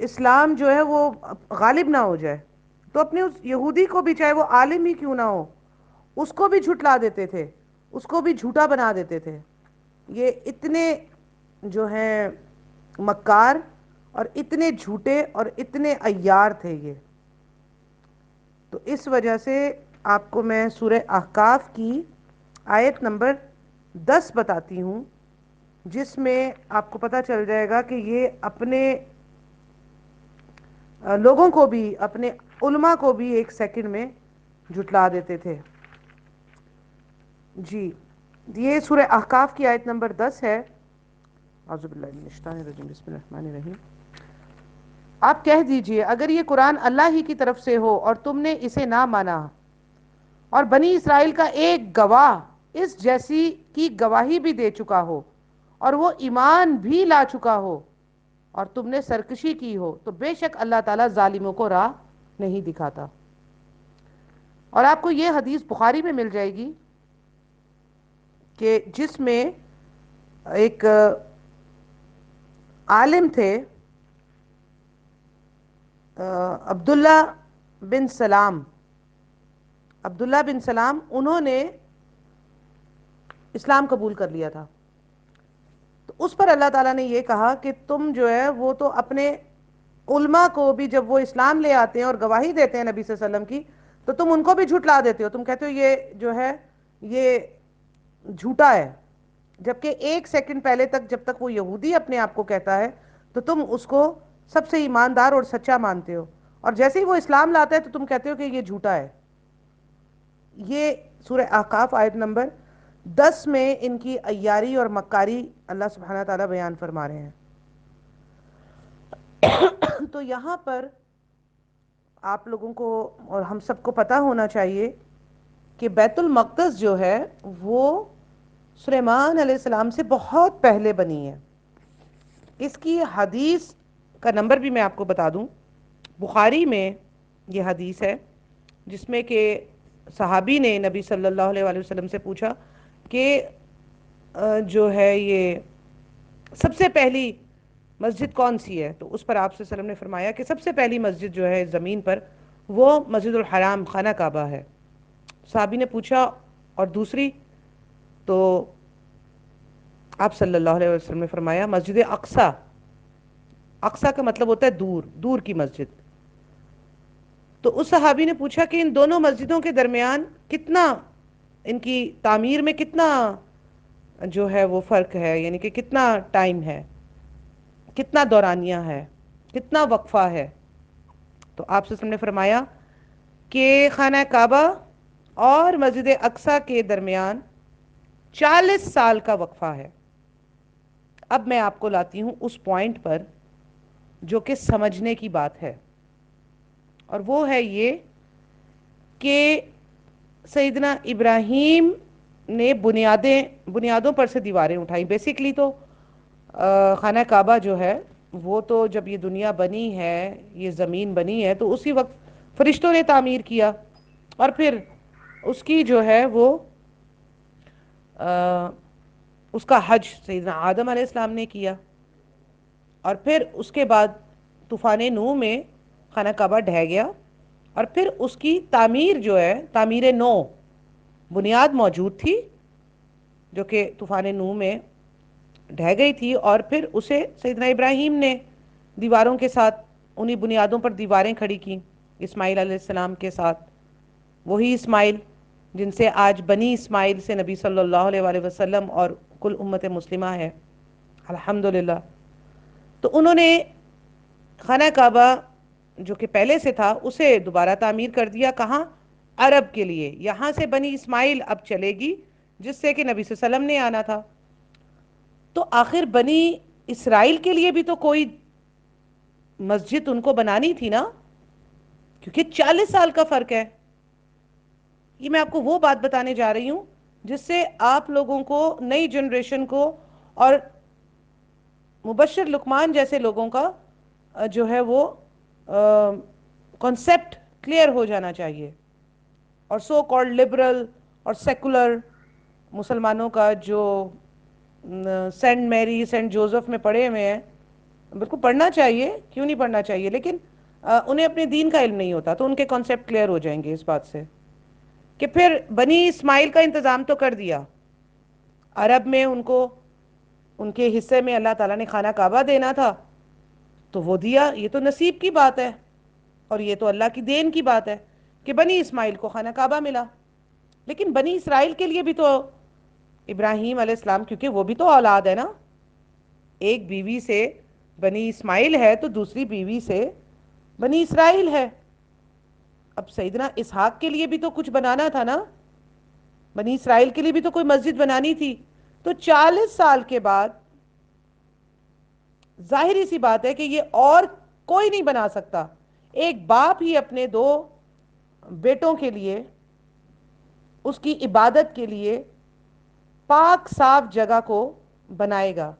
اسلام جو ہے وہ غالب نہ ہو جائے، تو اپنے اس یہودی کو بھی، چاہے وہ عالم ہی کیوں نہ ہو، اس کو بھی جھٹلا دیتے تھے، اس کو بھی جھوٹا بنا دیتے تھے۔ یہ اتنے جو ہیں مکار اور اتنے جھوٹے اور اتنے عیار تھے یہ۔ تو اس وجہ سے آپ کو میں سورہ احقاف کی آیت نمبر 10 بتاتی ہوں، جس میں آپ کو پتہ چل جائے گا کہ یہ اپنے لوگوں کو بھی، اپنے علماء کو بھی ایک سیکنڈ میں جھٹلا دیتے تھے۔ جی، یہ سورہ احقاف کی آیت نمبر 10 ہے۔ اعوذ باللہ من الشیطان الرجیم، بسم اللہ الرحمن الرحیم۔ آپ کہہ دیجئے اگر یہ قرآن اللہ ہی کی طرف سے ہو اور تم نے اسے نہ مانا، اور بنی اسرائیل کا ایک گواہ اس جیسی کی گواہی بھی دے چکا ہو اور وہ ایمان بھی لا چکا ہو، اور تم نے سرکشی کی ہو، تو بے شک اللہ تعالیٰ ظالموں کو راہ نہیں دکھاتا۔ اور آپ کو یہ حدیث بخاری میں مل جائے گی کہ جس میں ایک عالم تھے، عبداللہ بن سلام، عبداللہ بن سلام، انہوں نے اسلام قبول کر لیا تھا۔ تو اس پر اللہ تعالیٰ نے یہ کہا کہ تم جو ہے وہ تو اپنے علماء کو بھی جب وہ اسلام لے آتے ہیں اور گواہی دیتے ہیں نبی صلی اللہ علیہ وسلم کی، تو تم ان کو بھی جھٹلا دیتے ہو، تم کہتے ہو یہ جو ہے یہ جھوٹا ہے، جبکہ ایک سیکنڈ پہلے تک جب تک وہ یہودی اپنے آپ کو کہتا ہے تو تم اس کو سب سے ایماندار اور سچا مانتے ہو، اور جیسے ہی وہ اسلام لاتا ہے تو تم کہتے ہو کہ یہ جھوٹا ہے۔ یہ سورہ احقاف آیت نمبر 10 میں ان کی عیاری اور مکاری اللہ سبحانہ تعالیٰ بیان فرما رہے ہیں۔ تو یہاں پر آپ لوگوں کو اور ہم سب کو پتہ ہونا چاہیے کہ بیت المقدس جو ہے وہ سلیمان علیہ السلام سے بہت پہلے بنی ہے۔ اس کی حدیث کا نمبر بھی میں آپ کو بتا دوں، بخاری میں یہ حدیث ہے جس میں کہ صحابی نے نبی صلی اللہ علیہ وآلہ وسلم سے پوچھا کہ جو ہے یہ سب سے پہلی مسجد کون سی ہے؟ تو اس پر آپ صلی اللہ علیہ وسلم نے فرمایا کہ سب سے پہلی مسجد جو ہے زمین پر وہ مسجد الحرام، خانہ کعبہ ہے۔ صحابی نے پوچھا اور دوسری؟ تو آپ صلی اللہ علیہ وسلم نے فرمایا مسجد اقصی۔ اقصی کا مطلب ہوتا ہے دور، دور کی مسجد۔ تو اس صحابی نے پوچھا کہ ان دونوں مسجدوں کے درمیان کتنا، ان کی تعمیر میں کتنا جو ہے وہ فرق ہے، یعنی کہ کتنا ٹائم ہے، کتنا دورانیہ ہے، کتنا وقفہ ہے؟ تو آپ صلی اللہ علیہ وسلم نے فرمایا کہ خانہ کعبہ اور مسجد اقصی کے درمیان 40 سال کا وقفہ ہے۔ اب میں آپ کو لاتی ہوں اس پوائنٹ پر جو کہ سمجھنے کی بات ہے، اور وہ ہے یہ کہ سیدنا ابراہیم نے بنیادوں پر سے دیواریں اٹھائیں۔ بیسیکلی تو خانہ کعبہ جو ہے وہ تو جب یہ دنیا بنی ہے، یہ زمین بنی ہے، تو اسی وقت فرشتوں نے تعمیر کیا، اور پھر اس کی جو ہے وہ اس کا حج سیدنا آدم علیہ السلام نے کیا، اور پھر اس کے بعد طوفان نوح میں خانہ کعبہ ڈھہ گیا، اور پھر اس کی تعمیر جو ہے، تعمیر نو، بنیاد موجود تھی جو کہ طوفان نوح میں ڈھہ گئی تھی، اور پھر اسے سیدنا ابراہیم نے دیواروں کے ساتھ انہی بنیادوں پر دیواریں کھڑی کی اسماعیل علیہ السلام کے ساتھ، وہی اسماعیل جن سے آج بنی اسماعیل سے نبی صلی اللہ علیہ وآلہ وسلم اور کل امت مسلمہ ہے، الحمدللہ۔ تو انہوں نے خانہ کعبہ جو کہ پہلے سے تھا اسے دوبارہ تعمیر کر دیا، کہاں؟ عرب کے لیے۔ یہاں سے بنی اسماعیل اب چلے گی جس سے کہ نبی صلی اللہ علیہ وسلم نے آنا تھا، تو آخر بنی اسرائیل کے لیے بھی تو کوئی مسجد ان کو بنانی تھی نا، کیونکہ 40 سال کا فرق ہے۔ یہ میں آپ کو وہ بات بتانے جا رہی ہوں جس سے آپ لوگوں کو، نئی جنریشن کو، اور مبشر لقمان جیسے لوگوں کا جو ہے وہ کنسپٹ کلیئر ہو جانا چاہیے، اور سو کالڈ لبرل اور سیکولر مسلمانوں کا جو سینٹ میری، سینٹ جوزف میں پڑھے ہوئے ہیں، بالکل پڑھنا چاہیے، کیوں نہیں پڑھنا چاہیے، لیکن انہیں اپنے دین کا علم نہیں ہوتا تو ان کے کانسیپٹ کلیئر ہو جائیں گے اس بات سے کہ پھر بنی اسماعیل کا انتظام تو کر دیا، عرب میں ان کو ان کے حصے میں اللہ تعالیٰ نے خانہ کعبہ دینا تھا تو وہ دیا، یہ تو نصیب کی بات ہے اور یہ تو اللہ کی دین کی بات ہے کہ بنی اسماعیل کو خانہ کعبہ ملا۔ لیکن بنی اسرائیل کے لیے بھی تو ابراہیم علیہ السلام، کیونکہ وہ بھی تو اولاد ہے نا، ایک بیوی سے بنی اسماعیل ہے تو دوسری بیوی سے بنی اسرائیل ہے۔ اب سیدنا اسحاق کے لیے بھی تو کچھ بنانا تھا نا، بنی اسرائیل کے لیے بھی تو کوئی مسجد بنانی تھی، تو 40 سال کے بعد ظاہری سی بات ہے کہ یہ اور کوئی نہیں بنا سکتا، ایک باپ ہی اپنے 2 بیٹوں کے لیے، اس کی عبادت کے لیے پاک صاف جگہ کو بنائے گا،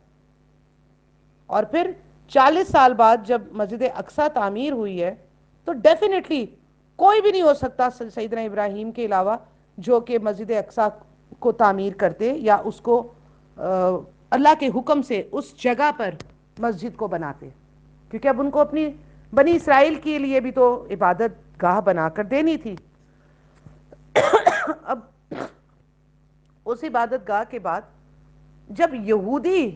اور پھر 40 سال بعد جب مسجد اقصی تعمیر ہوئی ہے تو ڈیفینیٹلی کوئی بھی نہیں ہو سکتا سیدنا ابراہیم کے علاوہ جو کہ مسجد اقصی کو تعمیر کرتے یا اس کو اللہ کے حکم سے اس جگہ پر مسجد کو بناتے، کیونکہ اب ان کو اپنی بنی اسرائیل کے لیے بھی تو عبادت گاہ بنا کر دینی تھی۔ اب اس عبادت گاہ کے بعد جب یہودی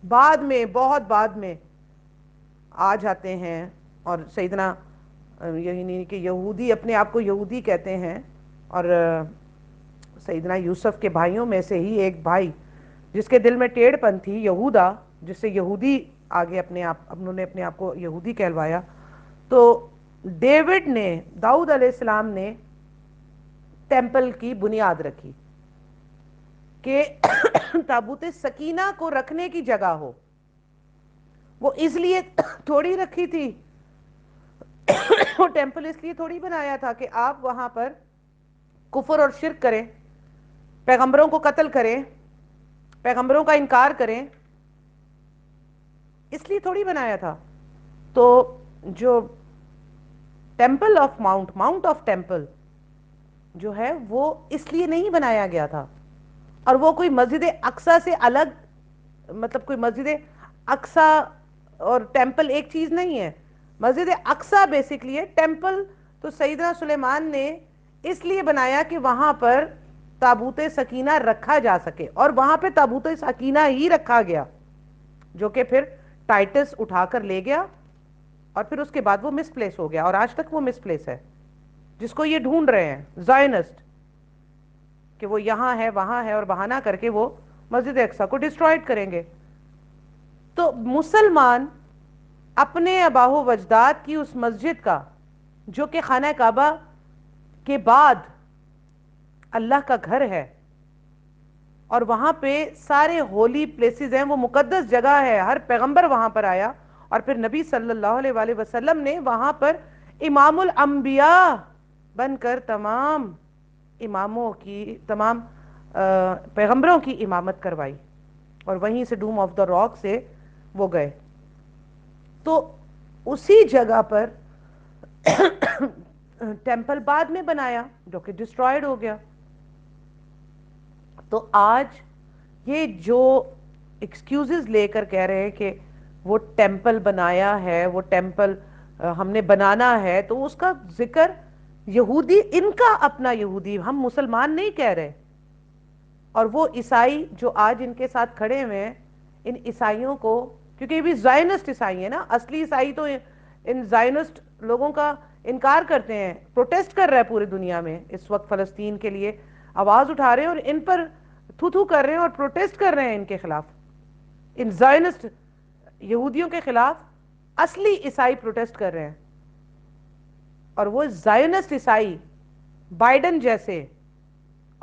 بعد میں، بہت بعد میں آ جاتے ہیں، اور سیدنا یہی نہیں کہ یہودی اپنے آپ کو یہودی کہتے ہیں، اور سیدنا یوسف کے بھائیوں میں سے ہی ایک بھائی جس کے دل میں ٹیڑھ پن تھی، یہودا، جس سے یہودی آگے انہوں نے اپنے آپ کو یہودی کہلوایا، تو ڈیوڈ نے، داؤد علیہ السلام نے ٹیمپل کی بنیاد رکھی کہ تابوت سکینہ کو رکھنے کی جگہ ہو۔ وہ اس لیے تھوڑی رکھی تھی، وہ ٹیمپل اس لیے تھوڑی بنایا تھا کہ آپ وہاں پر کفر اور شرک کریں، پیغمبروں کو قتل کریں، پیغمبروں کا انکار کریں، اس لیے تھوڑی بنایا تھا۔ تو جو temple of Mount of temple جو ہے وہ اس لیے نہیں بنایا گیا تھا، اور وہ کوئی مسجد اقصی سے الگ، مطلب کوئی مسجد اقصی اور ٹیمپل ایک چیز نہیں ہے۔ مسجد اقصی بیسکلی ہے، ٹیمپل تو سیدنا سلیمان نے اس لیے بنایا کہ وہاں پر تابوت سکینہ رکھا جا سکے، اور وہاں پہ تابوت سکینہ ہی رکھا گیا جو کہ پھر ٹائٹس اٹھا کر لے گیا، اور پھر اس کے بعد وہ مس پلیس ہو گیا، اور آج تک وہ مس پلیس ہے جس کو یہ ڈھونڈ رہے ہیں زائنسٹ کہ وہ یہاں ہے وہاں ہے، اور بہانہ کر کے وہ مسجد اقصی کو ڈسٹرائڈ کریں گے۔ تو مسلمان اپنے آباء و اجداد کی اس مسجد کا جو کہ خانہ کعبہ کے بعد اللہ کا گھر ہے، اور وہاں پہ سارے ہولی پلیسز ہیں، وہ مقدس جگہ ہے، ہر پیغمبر وہاں پر آیا، اور پھر نبی صلی اللہ علیہ وآلہ وسلم نے وہاں پر امام الانبیاء بن کر تمام اماموں کی، تمام پیغمبروں کی امامت کروائی، اور وہیں سے ڈوم آف دا راک سے وہ گئے۔ تو اسی جگہ پر ٹیمپل بعد میں بنایا جو کہ ڈسٹرائڈ ہو گیا۔ تو آج یہ جو ایکسکیوزز لے کر کہہ رہے ہیں کہ وہ ٹیمپل بنایا ہے، وہ ٹیمپل ہم نے بنانا ہے، تو اس کا ذکر یہودی، ان کا اپنا یہودی، ہم مسلمان نہیں کہہ رہے، اور وہ عیسائی جو آج ان کے ساتھ کھڑے ہوئے ہیں، ان عیسائیوں کو، کیونکہ یہ بھی زائنسٹ عیسائی ہیں نا، اصلی عیسائی تو ان زائنسٹ لوگوں کا انکار کرتے ہیں، پروٹیسٹ کر رہا ہے پوری دنیا میں اس وقت، فلسطین کے لیے آواز اٹھا رہے ہیں، اور ان پر تھو تھو کر رہے ہیں اور پروٹیسٹ کر رہے ہیں ان کے خلاف، ان زائنسٹ یہودیوں کے خلاف اصلی عیسائی پروٹیسٹ کر رہے ہیں۔ اور وہ زائنسٹ عیسائی بائیڈن جیسے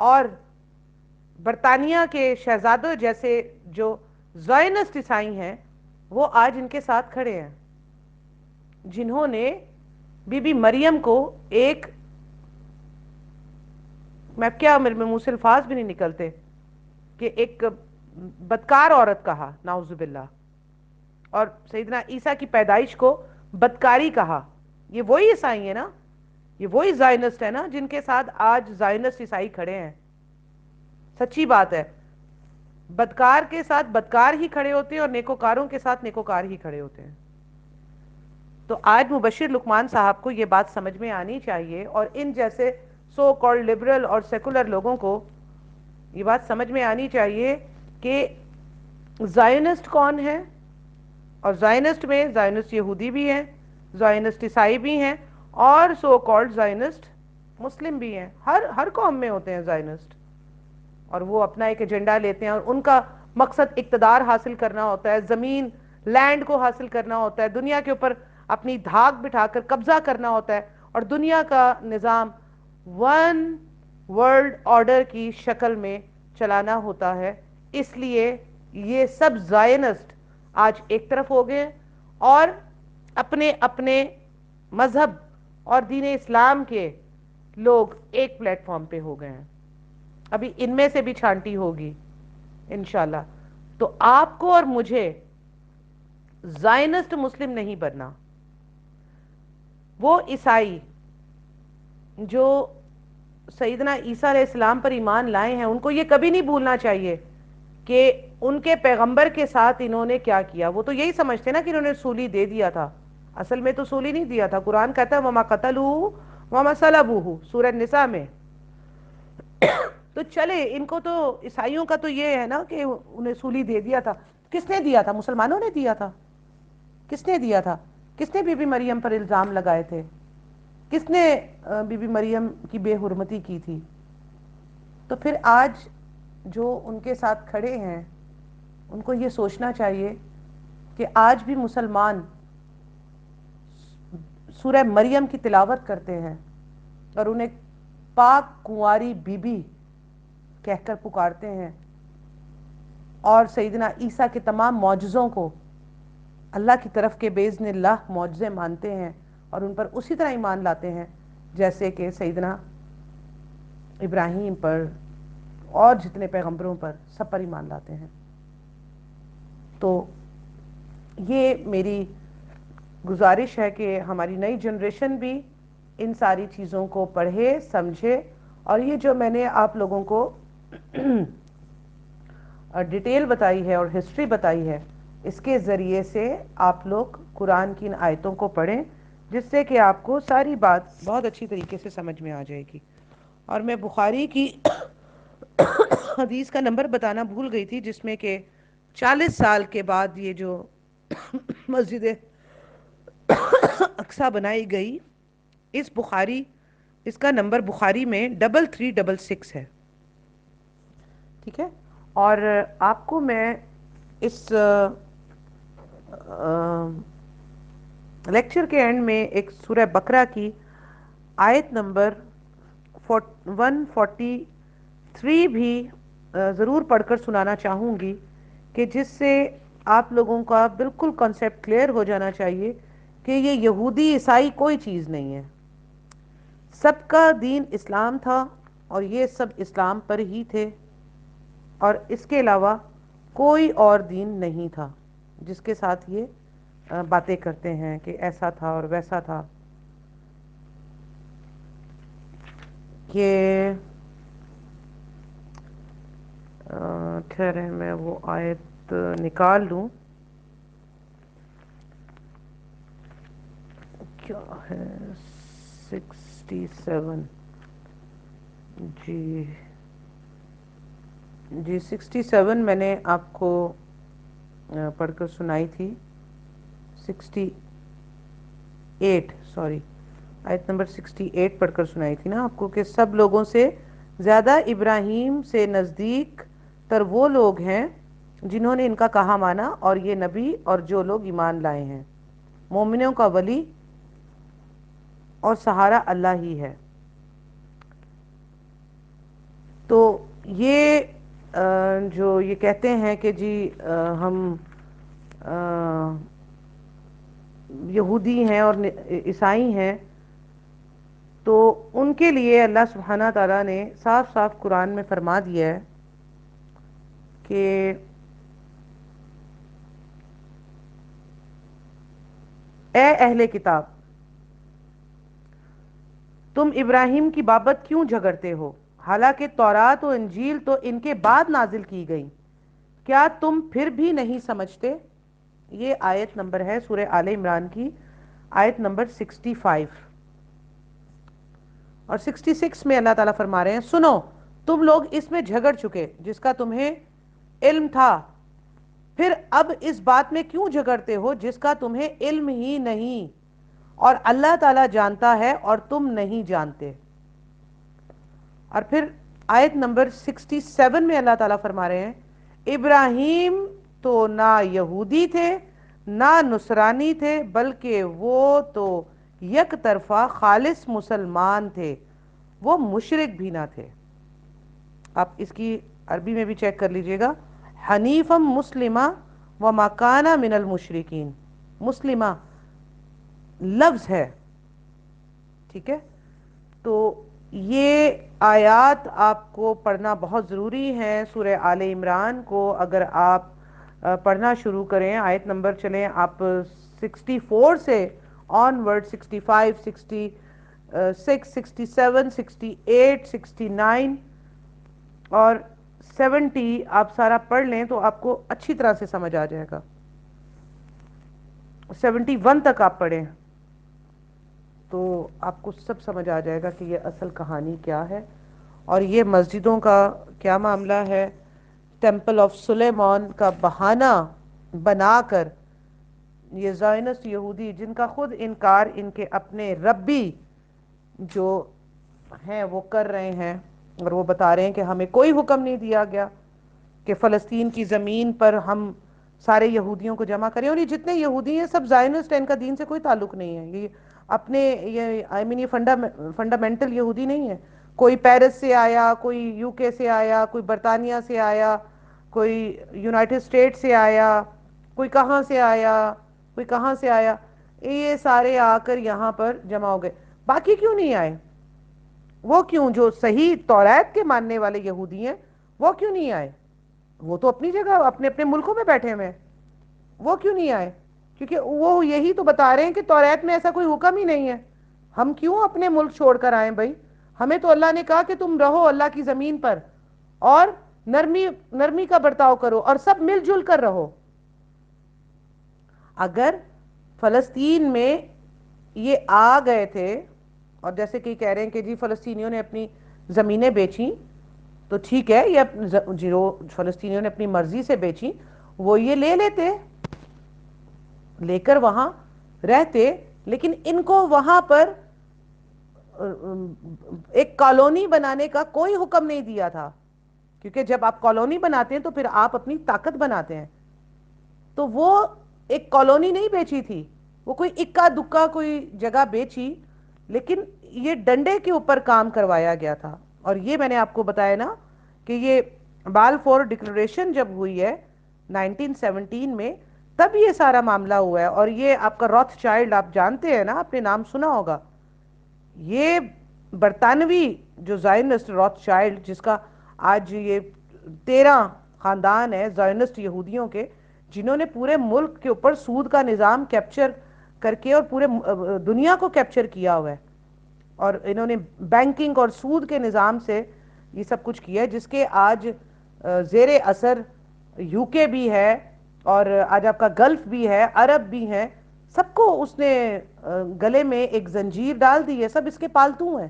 اور برطانیہ کے شہزادوں جیسے جو زائنسٹ عیسائی ہیں، وہ آج ان کے ساتھ کھڑے ہیں، جنہوں نے بی بی مریم کو ایک، میں کیا، میرے منہ سے الفاظ بھی نہیں نکلتے، کہ ایک بدکار عورت کہا، نعوذ باللہ، اور سیدنا عیسیٰ کی پیدائش کو بدکاری کہا۔ یہ وہی عیسائی ہیں نا، یہ وہی زائنسٹ ہے نا جن کے ساتھ آج زائنسٹ عیسائی کھڑے ہیں۔ سچی بات ہے، بدکار کے ساتھ بدکار ہی کھڑے ہوتے ہیں اور نیکوکاروں کے ساتھ نیکوکار ہی کھڑے ہوتے ہیں. تو آج مبشر لقمان صاحب کو یہ بات سمجھ میں آنی چاہیے، اور ان جیسے سو کالڈ لبرل اور سیکولر لوگوں کو یہ بات سمجھ میں آنی چاہیے کہ زائنسٹ کون ہے، اور زائنسٹ میں زائنسٹ یہودی بھی ہیں، زائنسٹ عیسائی بھی ہیں، اور سو کالڈ زائنسٹ مسلم بھی ہیں. ہر قوم میں ہوتے ہیں زائنسٹ، اور وہ اپنا ایک ایجنڈا لیتے ہیں، اور ان کا مقصد اقتدار حاصل کرنا ہوتا ہے، زمین لینڈ کو حاصل کرنا ہوتا ہے، دنیا کے اوپر اپنی دھاک بٹھا کر قبضہ کرنا ہوتا ہے، اور دنیا کا نظام ون ورلڈ آرڈر کی شکل میں چلانا ہوتا ہے. اس لیے یہ سب زائنسٹ آج ایک طرف ہو گئے اور اپنے اپنے مذہب اور دین اسلام کے لوگ ایک پلیٹ فارم پہ ہو گئے ہیں. ابھی ان میں سے بھی چھانٹی ہوگی انشاءاللہ. تو آپ کو اور مجھے زائنسٹ مسلم نہیں بننا. وہ عیسائی جو سیدنا عیسیٰ علیہ السلام پر ایمان لائے ہیں، ان کو یہ کبھی نہیں بھولنا چاہیے کہ ان کے پیغمبر کے ساتھ انہوں نے کیا کیا. وہ تو یہی سمجھتے نا کہ انہوں نے سولی دے دیا تھا، اصل میں تو سولی نہیں دیا تھا. قرآن کہتا ہے وَمَا قَتَلُوهُ وَمَا صَلَبُوهُ سورہ نساء میں. تو چلے ان کو تو عیسائیوں کا تو یہ ہے نا کہ انہیں سولی دے دیا تھا. کس نے دیا تھا؟ مسلمانوں نے دیا تھا. کس نے دیا تھا؟ کس نے بی بی مریم پر الزام لگائے تھے؟ کس نے بی بی مریم کی بے حرمتی کی تھی؟ تو پھر آج جو ان کے ساتھ کھڑے ہیں ان کو یہ سوچنا چاہیے کہ آج بھی مسلمان سورہ مریم کی تلاوت کرتے ہیں اور انہیں پاک کنواری بی بی کہہ کر پکارتے ہیں، اور سیدنا عیسیٰ کے تمام معجزوں کو اللہ کی طرف کے باذن اللہ معجزے مانتے ہیں، اور ان پر اسی طرح ایمان لاتے ہیں جیسے کہ سیدنا ابراہیم پر اور جتنے پیغمبروں پر سب پر ایمان لاتے ہیں. تو یہ میری گزارش ہے کہ ہماری نئی جنریشن بھی ان ساری چیزوں کو پڑھے سمجھے، اور یہ جو میں نے آپ لوگوں کو ڈیٹیل بتائی ہے اور ہسٹری بتائی ہے، اس کے ذریعے سے آپ لوگ قرآن کی ان آیتوں کو پڑھیں، جس سے کہ آپ کو ساری بات بہت اچھی طریقے سے سمجھ میں آ جائے گی. اور میں بخاری کی حدیث کا نمبر بتانا بھول گئی تھی، جس میں کہ 40 سال کے بعد یہ جو مسجد اقصی بنائی گئی، اس کا نمبر بخاری میں 3366 ہے. ٹھیک ہے. اور آپ کو میں اس لیکچر کے اینڈ میں ایک سورہ بقرہ کی آیت نمبر 143 بھی ضرور پڑھ کر سنانا چاہوں گی، کہ جس سے آپ لوگوں کا بالکل کنسیپٹ کلیئر ہو جانا چاہیے کہ یہ یہودی عیسائی کوئی چیز نہیں ہے. سب کا دین اسلام تھا اور یہ سب اسلام پر ہی تھے، اور اس کے علاوہ کوئی اور دین نہیں تھا جس کے ساتھ یہ باتیں کرتے ہیں کہ ایسا تھا اور ویسا تھا. کہ ٹھہریں میں وہ آیت نکال لوں. کیا ہے 67؟ جی 67 میں نے آپ کو پڑھ کر سنائی تھی. 68 سوری، آیت نمبر 68 پڑھ کر سنائی تھی نا آپ کو، کہ سب لوگوں سے زیادہ ابراہیم سے نزدیک تر وہ لوگ ہیں جنہوں نے ان کا کہا مانا، اور یہ نبی اور جو لوگ ایمان لائے ہیں. مومنوں کا ولی اور سہارا اللہ ہی ہے. تو یہ جو یہ کہتے ہیں کہ جی ہم یہودی ہیں اور عیسائی ہیں، تو ان کے لیے اللہ سبحانہ تعالیٰ نے صاف صاف قرآن میں فرما دیا ہے کہ اے اہل کتاب، تم ابراہیم کی بابت کیوں جھگڑتے ہو، حالانکہ تورات و انجیل تو ان کے بعد نازل کی گئی، کیا تم پھر بھی نہیں سمجھتے؟ یہ آیت نمبر ہے سورہ آل عمران کی آیت نمبر 65 اور 66 میں اللہ تعالیٰ فرما رہے ہیں سنو تم لوگ اس میں جھگڑ چکے جس کا تمہیں علم تھا، پھر اب اس بات میں کیوں جھگڑتے ہو جس کا تمہیں علم ہی نہیں، اور اللہ تعالیٰ جانتا ہے اور تم نہیں جانتے۔ اور پھر آیت نمبر 67 میں اللہ تعالیٰ فرما رہے ہیں ابراہیم تو نہ یہودی تھے نہ نصرانی تھے بلکہ وہ تو یک طرفہ خالص مسلمان تھے، وہ مشرک بھی نہ تھے۔ آپ اس کی عربی میں بھی چیک کر لیجئے گا، حنیفم مسلمہ وما کان من المشرکین، مسلمہ لفظ ہے، ٹھیک ہے؟ تو یہ آیات آپ کو پڑھنا بہت ضروری ہے۔ سورہ آل عمران کو اگر آپ پڑھنا شروع کریں، آیت نمبر چلیں آپ 64 سے آن ورڈ 65 66 67 68 69 اور 70 آپ سارا پڑھ لیں تو آپ کو اچھی طرح سے سمجھ آ جائے گا۔ 71 تک آپ پڑھیں تو آپ کو سب سمجھ آ جائے گا کہ یہ اصل کہانی کیا ہے اور یہ مسجدوں کا کیا معاملہ ہے۔ ٹیمپل آف سلیمان کا بہانہ بنا کر یہ زائنسٹ یہودی جن کا خود انکار ان کے اپنے ربی جو ہیں وہ کر رہے ہیں، اور وہ بتا رہے ہیں کہ ہمیں کوئی حکم نہیں دیا گیا کہ فلسطین کی زمین پر ہم سارے یہودیوں کو جمع کریں، اور یہ جتنے یہودی ہیں سب زائنسٹ ہیں، ان کا دین سے کوئی تعلق نہیں ہے، یہ اپنے یہ فنڈامنٹل یہودی نہیں ہے۔ کوئی پیرس سے آیا، کوئی یو کے سے آیا، کوئی برطانیہ سے آیا، کوئی یونائٹڈ اسٹیٹ سے آیا، کوئی کہاں سے آیا، کوئی کہاں سے آیا، یہ سارے آ کر یہاں پر جمع ہو گئے۔ باقی کیوں نہیں آئے؟ وہ کیوں جو صحیح توریت کے ماننے والے یہودی ہیں وہ کیوں نہیں آئے؟ وہ تو اپنی جگہ اپنے اپنے ملکوں میں بیٹھے ہوئے ہیں، وہ کیوں نہیں آئے؟ کیونکہ وہ یہی تو بتا رہے ہیں کہ توریت میں ایسا کوئی حکم ہی نہیں ہے، ہم کیوں اپنے ملک چھوڑ کر آئیں بھائی؟ ہمیں تو اللہ نے کہا کہ تم رہو اللہ کی زمین پر اور نرمی کا برتاؤ کرو اور سب مل جل کر رہو۔ اگر فلسطین میں یہ آ گئے تھے اور جیسے کہ کہہ رہے ہیں کہ جی فلسطینیوں نے اپنی زمینیں بیچیں، تو ٹھیک ہے، یہ جو فلسطینیوں نے اپنی مرضی سے بیچیں وہ یہ لے لیتے، لے کر وہاں رہتے، لیکن ان کو وہاں پر ایک کالونی بنانے کا کوئی حکم نہیں دیا تھا، کیونکہ جب آپ کالونی بناتے ہیں تو پھر آپ اپنی طاقت بناتے ہیں۔ تو وہ ایک کالونی نہیں بیچی تھی، وہ کوئی اکا دکا کوئی جگہ بیچی، لیکن یہ ڈنڈے کے اوپر کام کروایا گیا تھا۔ اور یہ میں نے آپ کو بتایا نا کہ یہ بالفور ڈکلریشن جب ہوئی ہے 1917 میں، تب یہ سارا معاملہ ہوا ہے۔ اور یہ آپ کا روتھ چائلڈ آپ جانتے ہیں نا، آپ نے نام سنا ہوگا، یہ برطانوی جو زائنسٹ روتھ چائلڈ جس کا آج یہ 13 خاندان ہے زائنسٹ یہودیوں کے، جنہوں نے پورے ملک کے اوپر سود کا نظام کیپچر کر کے اور پورے دنیا کو کیپچر کیا ہوا ہے، اور انہوں نے بینکنگ اور سود کے نظام سے یہ سب کچھ کیا ہے، جس کے آج زیر اثر یو کے بھی ہے اور آج آپ کا گلف بھی ہے، عرب بھی ہیں، سب کو اس نے گلے میں ایک زنجیر ڈال دی ہے، سب اس کے پالتو ہیں۔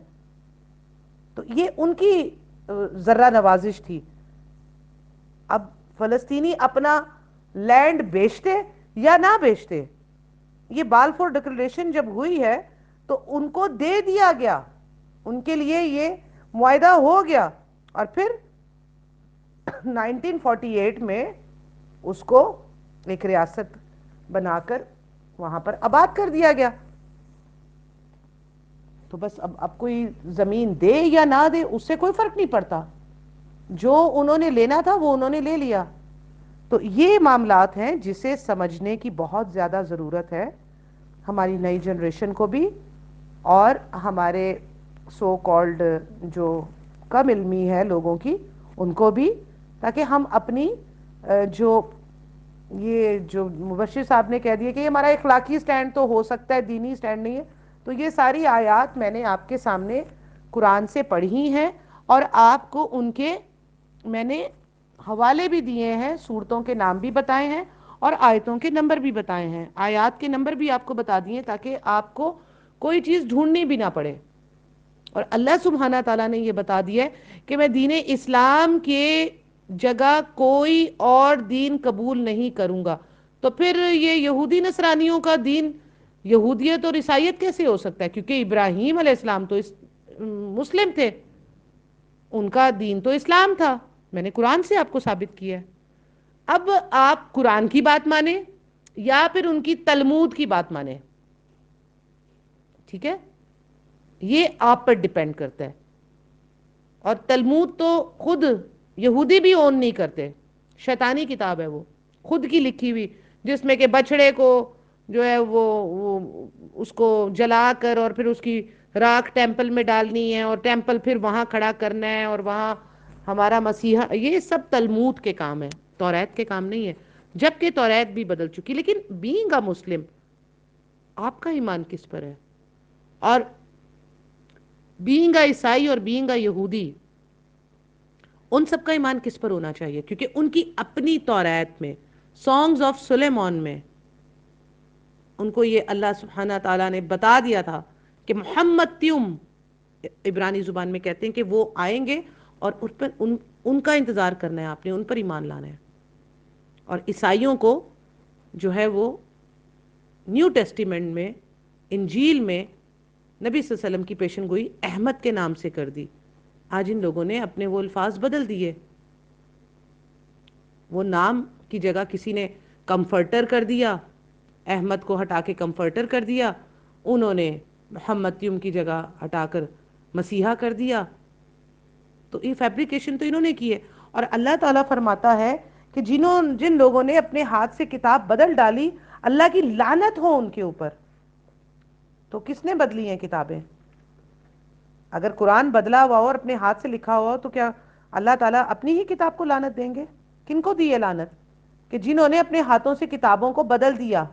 تو یہ ان کی ذرہ نوازش تھی۔ اب فلسطینی اپنا لینڈ بیچتے یا نہ بیچتے، یہ بالفور ڈکلریشن جب ہوئی ہے تو ان کو دے دیا گیا، ان کے لیے یہ معاہدہ ہو گیا، اور پھر 1948 میں اس کو ایک ریاست بنا کر وہاں پر آباد کر دیا گیا۔ تو بس اب کوئی زمین دے یا نہ دے اس سے کوئی فرق نہیں پڑتا، جو انہوں نے لینا تھا وہ انہوں نے لے لیا۔ تو یہ معاملات ہیں جسے سمجھنے کی بہت زیادہ ضرورت ہے ہماری نئی جنریشن کو بھی، اور ہمارے سو کالڈ جو کم علمی ہے لوگوں کی ان کو بھی، تاکہ ہم اپنی جو یہ جو مبشر صاحب نے کہہ دیا کہ یہ ہمارا اخلاقی سٹینڈ تو ہو سکتا ہے، دینی سٹینڈ نہیں ہے، تو یہ ساری آیات میں نے آپ کے سامنے قرآن سے پڑھی ہیں اور آپ کو ان کے میں نے حوالے بھی دیے ہیں, صورتوں کے نام بھی بتائے ہیں اور آیتوں کے نمبر بھی بتائے ہیں, آیات کے نمبر بھی آپ کو بتا دیے تاکہ آپ کو کوئی چیز ڈھونڈنی بھی نہ پڑے. اور اللہ سبحانہ تعالیٰ نے یہ بتا دیا ہے کہ میں دین اسلام کے جگہ کوئی اور دین قبول نہیں کروں گا. تو پھر یہ یہودی نصرانیوں کا دین یہودیت اور عیسائیت کیسے ہو سکتا ہے؟ کیونکہ ابراہیم علیہ السلام تو مسلم تھے, ان کا دین تو اسلام تھا, میں نے قرآن سے آپ کو ثابت کیا ہے. اب آپ قرآن کی بات مانیں یا پھر ان کی تلمود کی بات مانیں, ٹھیک ہے, یہ آپ پر ڈیپینڈ کرتا ہے. اور تلمود تو خود یہودی بھی اون نہیں کرتے, شیطانی کتاب ہے وہ, خود کی لکھی ہوئی, جس میں کہ بچڑے کو جو ہے وہ اس کو جلا کر اور پھر اس کی راکھ ٹیمپل میں ڈالنی ہے اور ٹیمپل پھر وہاں کھڑا کرنا ہے اور وہاں ہمارا مسیحا, یہ سب تلمود کے کام ہے, توریت کے کام نہیں ہے. جبکہ توریت بھی بدل چکی, لیکن بینگ اے مسلم آپ کا ایمان کس پر ہے؟ اور بینگ اے عیسائی اور بینگ اے یہودی, ان سب کا ایمان کس پر ہونا چاہیے؟ کیونکہ ان کی اپنی توریت میں, سانگز آف سلیمان میں, ان کو یہ اللہ سبحانہ تعالیٰ نے بتا دیا تھا کہ محمد تیوم, عبرانی زبان میں کہتے ہیں کہ وہ آئیں گے اور اس پر ان کا انتظار کرنا ہے, آپ نے ان پر ایمان لانا ہے. اور عیسائیوں کو جو ہے وہ نیو ٹیسٹیمنٹ میں, انجیل میں نبی صلی اللہ علیہ وسلم کی پیشن گوئی احمد کے نام سے کر دی. آج ان لوگوں نے اپنے وہ الفاظ بدل دیے, وہ نام کی جگہ کسی نے کمفرٹر کر دیا, احمد کو ہٹا کے کمفرٹر کر دیا, انہوں نے محمد تیوم کی جگہ ہٹا کر مسیحا کر دیا. تو یہ فیبریکیشن تو انہوں نے کی ہے. اور اللہ تعالیٰ فرماتا ہے کہ جن لوگوں نے اپنے ہاتھ سے کتاب بدل ڈالی, اللہ کی لعنت ہو ان کے اوپر. تو کس نے بدلی ہیں کتابیں؟ اگر قرآن بدلا ہوا ہو اور اپنے ہاتھ سے لکھا ہوا ہو تو کیا اللہ تعالیٰ اپنی ہی کتاب کو لعنت دیں گے؟ کن کو دی ہے لعنت؟ کہ جنہوں نے اپنے ہاتھوں سے کتابوں کو بدل دیا,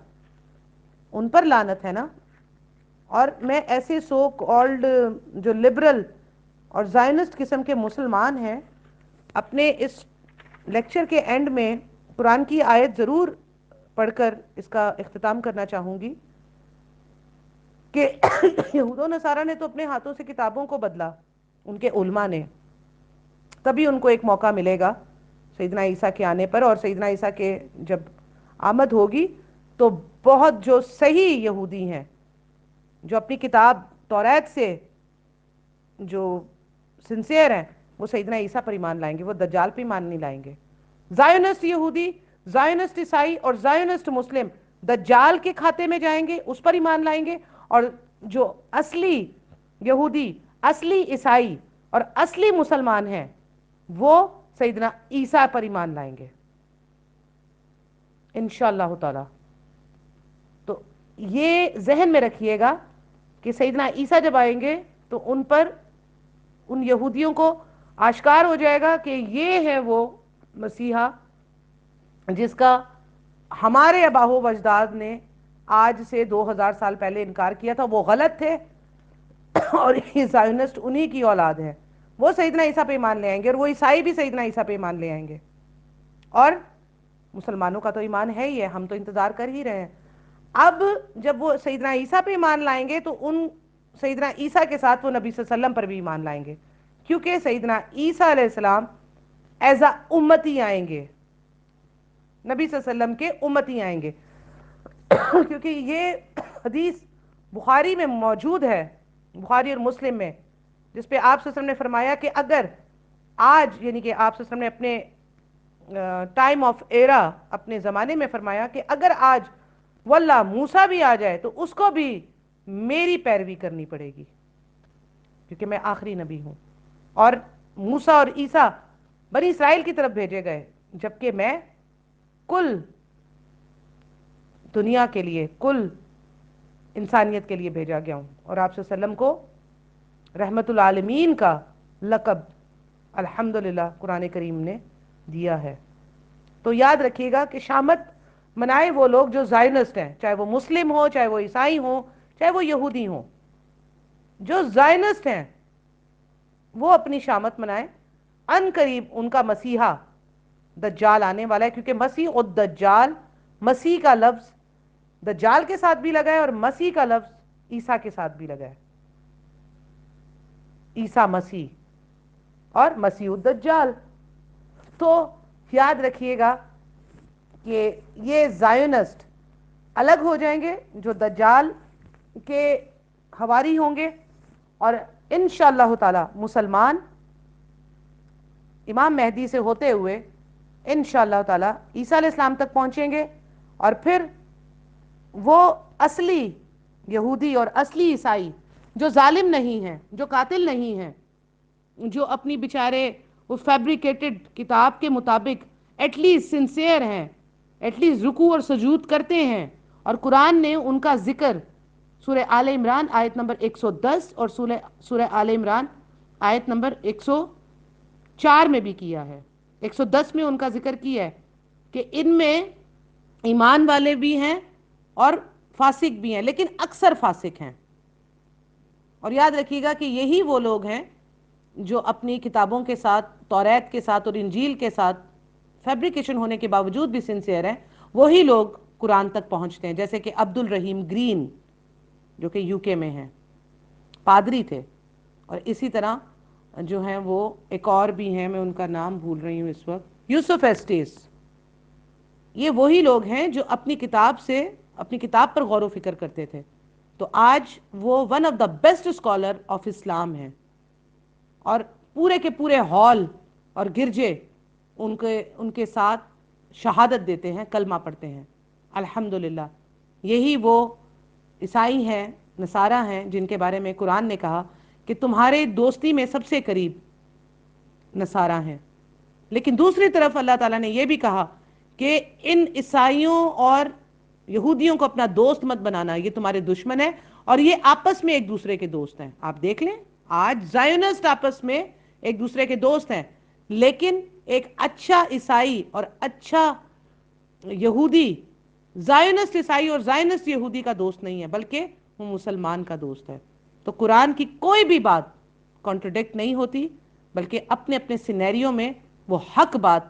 ان پر لعنت ہے نا. اور میں ایسے سو کالڈ جو لبرل اور زائنسٹ قسم کے مسلمان ہیں, اپنے اس لیکچر کے اینڈ میں قرآن کی آیت ضرور پڑھ کر اس کا اختتام کرنا چاہوں گی کہ یہود و نصارہ نے تو اپنے ہاتھوں سے کتابوں کو بدلا, ان کے علماء نے. تبھی ان کو ایک موقع ملے گا سیدنا عیسیٰ کے آنے پر, اور سیدنا عیسیٰ کے جب آمد ہوگی تو بہت جو صحیح یہودی ہیں, جو اپنی کتاب توریت سے جو سنسیئر ہیں, وہ سیدنا عیسیٰ پر ایمان لائیں گے, وہ دجال پہ ایمان نہیں لائیں گے. زائونسٹ یہودی, زائونسٹ عیسائی اور زائونسٹ مسلم دجال کے کھاتے میں جائیں گے, اس پر ایمان لائیں گے. اور جو اصلی یہودی, اصلی عیسائی اور اصلی مسلمان ہیں, وہ سیدنا عیسیٰ پر ایمان لائیں گے انشاءاللہ تعالی. تو یہ ذہن میں رکھیے گا کہ سیدنا عیسیٰ جب آئیں گے تو ان پر, ان یہودیوں کو آشکار ہو جائے گا کہ یہ ہے وہ مسیحا جس کا ہمارے آباء و اجداد نے آج سے 2000 سال پہلے انکار کیا تھا. وہ غلط تھے اور یہ زائونسٹ انہی کی اولاد ہے. وہ سیدنا عیسیٰ پہ ایمان لے آئیں گے, اور وہ عیسائی بھی سیدنا عیسیٰ پہ ایمان لے آئیں گے. اور مسلمانوں کا تو ایمان ہے ہی ہے, ہم تو انتظار کر ہی رہے ہیں. اب جب وہ سیدنا عیسیٰ پہ ایمان لائیں گے تو ان سیدنا عیسیٰ کے ساتھ وہ نبی صلی اللہ علیہ وسلم پر بھی ایمان لائیں گے, کیونکہ سیدنا عیسیٰ علیہ السلام ایز اے امتی آئیں گے, نبی صلی اللہ علیہ وسلم کے امتی آئیں گے. کیونکہ یہ حدیث بخاری میں موجود ہے, بخاری اور مسلم میں, جس پہ آپ صلی اللہ علیہ وسلم نے فرمایا کہ اگر آج, یعنی کہ آپ صلی اللہ علیہ وسلم نے اپنے ٹائم آف ایرا, اپنے زمانے میں فرمایا کہ اگر آج واللہ موسیٰ بھی آ جائے تو اس کو بھی میری پیروی کرنی پڑے گی, کیونکہ میں آخری نبی ہوں. اور موسیٰ اور عیسیٰ بنی اسرائیل کی طرف بھیجے گئے, جبکہ میں کل دنیا کے لیے, کل انسانیت کے لیے بھیجا گیا ہوں. اور آپ صلی اللہ علیہ وسلم کو رحمت العالمین کا لقب الحمدللہ قرآن کریم نے دیا ہے. تو یاد رکھیے گا کہ شامت منائے وہ لوگ جو زائنسٹ ہیں, چاہے وہ مسلم ہو, چاہے وہ عیسائی ہوں, چاہے وہ یہودی ہوں. جو زائنسٹ ہیں وہ اپنی شامت منائیں, ان قریب ان کا مسیحا دجال آنے والا ہے، کیونکہ مسیح اور دجال، مسیح کا لفظ دجال کے ساتھ بھی لگا ہے اور مسیح کا لفظ عیسیٰ کے ساتھ بھی لگا ہے، عیسیٰ مسیح اور مسیح الدجال۔ تو یاد رکھیے گا کہ یہ زائونسٹ الگ ہو جائیں گے جو دجال کے حواری ہوں گے، اور انشاءاللہ تعالی مسلمان امام مہدی سے ہوتے ہوئے انشاءاللہ تعالی عیسیٰ علیہ السلام تک پہنچیں گے، اور پھر وہ اصلی یہودی اور اصلی عیسائی جو ظالم نہیں ہیں، جو قاتل نہیں ہیں، جو اپنی بیچارے وہ فیبریکیٹڈ کتاب کے مطابق ایٹ لیسٹ سنسیئر ہیں، ایٹ لیسٹ رکوع اور سجود کرتے ہیں، اور قرآن نے ان کا ذکر سورہ آل عمران آیت نمبر 110 اور سورہ آل عمران آیت نمبر 104 میں بھی کیا ہے، 110 میں ان کا ذکر کیا ہے کہ ان میں ایمان والے بھی ہیں اور فاسق بھی ہیں، لیکن اکثر فاسق ہیں۔ اور یاد رکھیے گا کہ یہی وہ لوگ ہیں جو اپنی کتابوں کے ساتھ، توریت کے ساتھ اور انجیل کے ساتھ فیبریکیشن ہونے کے باوجود بھی سنسیئر ہیں، وہی لوگ قرآن تک پہنچتے ہیں، جیسے کہ عبد الرحیم گرین جو کہ یو کے میں ہیں، پادری تھے، اور اسی طرح جو ہیں وہ ایک اور بھی ہیں، میں ان کا نام بھول رہی ہوں اس وقت، یوسف ایسٹیس۔ یہ وہی لوگ ہیں جو اپنی کتاب پر غور و فکر کرتے تھے، تو آج وہ one of the best scholar of Islam ہیں، اور پورے کے پورے ہال اور گرجے ان کے ساتھ شہادت دیتے ہیں، کلمہ پڑھتے ہیں، الحمدللہ۔ یہی وہ عیسائی ہیں، نصارہ ہیں، جن کے بارے میں قرآن نے کہا کہ تمہارے دوستی میں سب سے قریب نصارہ ہیں، لیکن دوسری طرف اللہ تعالیٰ نے یہ بھی کہا کہ ان عیسائیوں اور یہودیوں کو اپنا دوست مت بنانا، یہ تمہارے دشمن ہیں، اور یہ آپس میں ایک دوسرے کے دوست ہیں۔ آپ دیکھ لیں آج زائونسٹ آپس میں ایک دوسرے کے دوست ہیں، لیکن ایک اچھا عیسائی اور اچھا یہودی زائونسٹ عیسائی اور زائونسٹ یہودی کا دوست نہیں ہے، بلکہ وہ مسلمان کا دوست ہے۔ تو قرآن کی کوئی بھی بات کانٹرڈکٹ نہیں ہوتی، بلکہ اپنے اپنے سینیریو میں وہ حق بات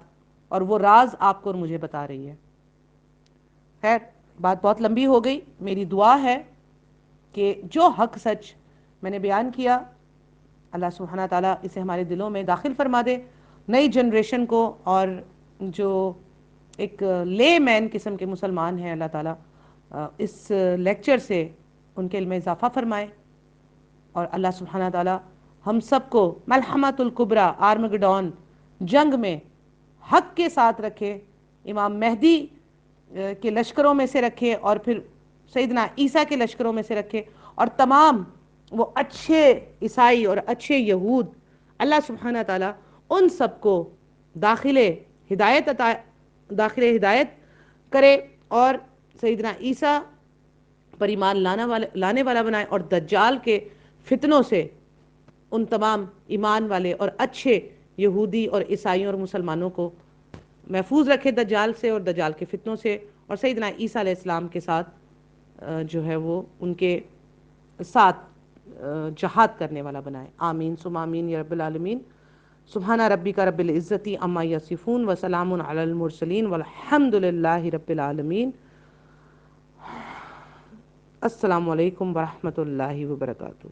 اور وہ راز آپ کو اور مجھے بتا رہی ہے۔ خیر، بات بہت لمبی ہو گئی، میری دعا ہے کہ جو حق سچ میں نے بیان کیا، اللہ سبحانہ تعالیٰ اسے ہمارے دلوں میں داخل فرما دے، نئی جنریشن کو اور جو ایک لے مین قسم کے مسلمان ہیں، اللہ تعالیٰ اس لیکچر سے ان کے علم میں اضافہ فرمائے، اور اللہ سبحانہ تعالیٰ ہم سب کو ملحمۃ الکبریٰ آرمگڈون جنگ میں حق کے ساتھ رکھے، امام مہدی کے لشکروں میں سے رکھے، اور پھر سیدنا عیسیٰ کے لشکروں میں سے رکھے، اور تمام وہ اچھے عیسائی اور اچھے یہود، اللہ سبحانہ تعالیٰ ان سب کو داخل ہدایت کرے، اور سیدنا عیسیٰ پر ایمان لانے والا بنائے، اور دجال کے فتنوں سے ان تمام ایمان والے اور اچھے یہودی اور عیسائیوں اور مسلمانوں کو محفوظ رکھے دجال سے اور دجال کے فتنوں سے، اور سیدنا عیسیٰ علیہ السلام کے ساتھ جو ہے وہ ان کے ساتھ جہاد کرنے والا بنائے۔ آمین ثم آمین یا رب العالمین۔ سبحان ربک رب العزت عما یصفون وسلام علی المرسلین والحمد للہ رب العالمین۔ السلام علیکم ورحمۃ اللہ وبرکاتہ۔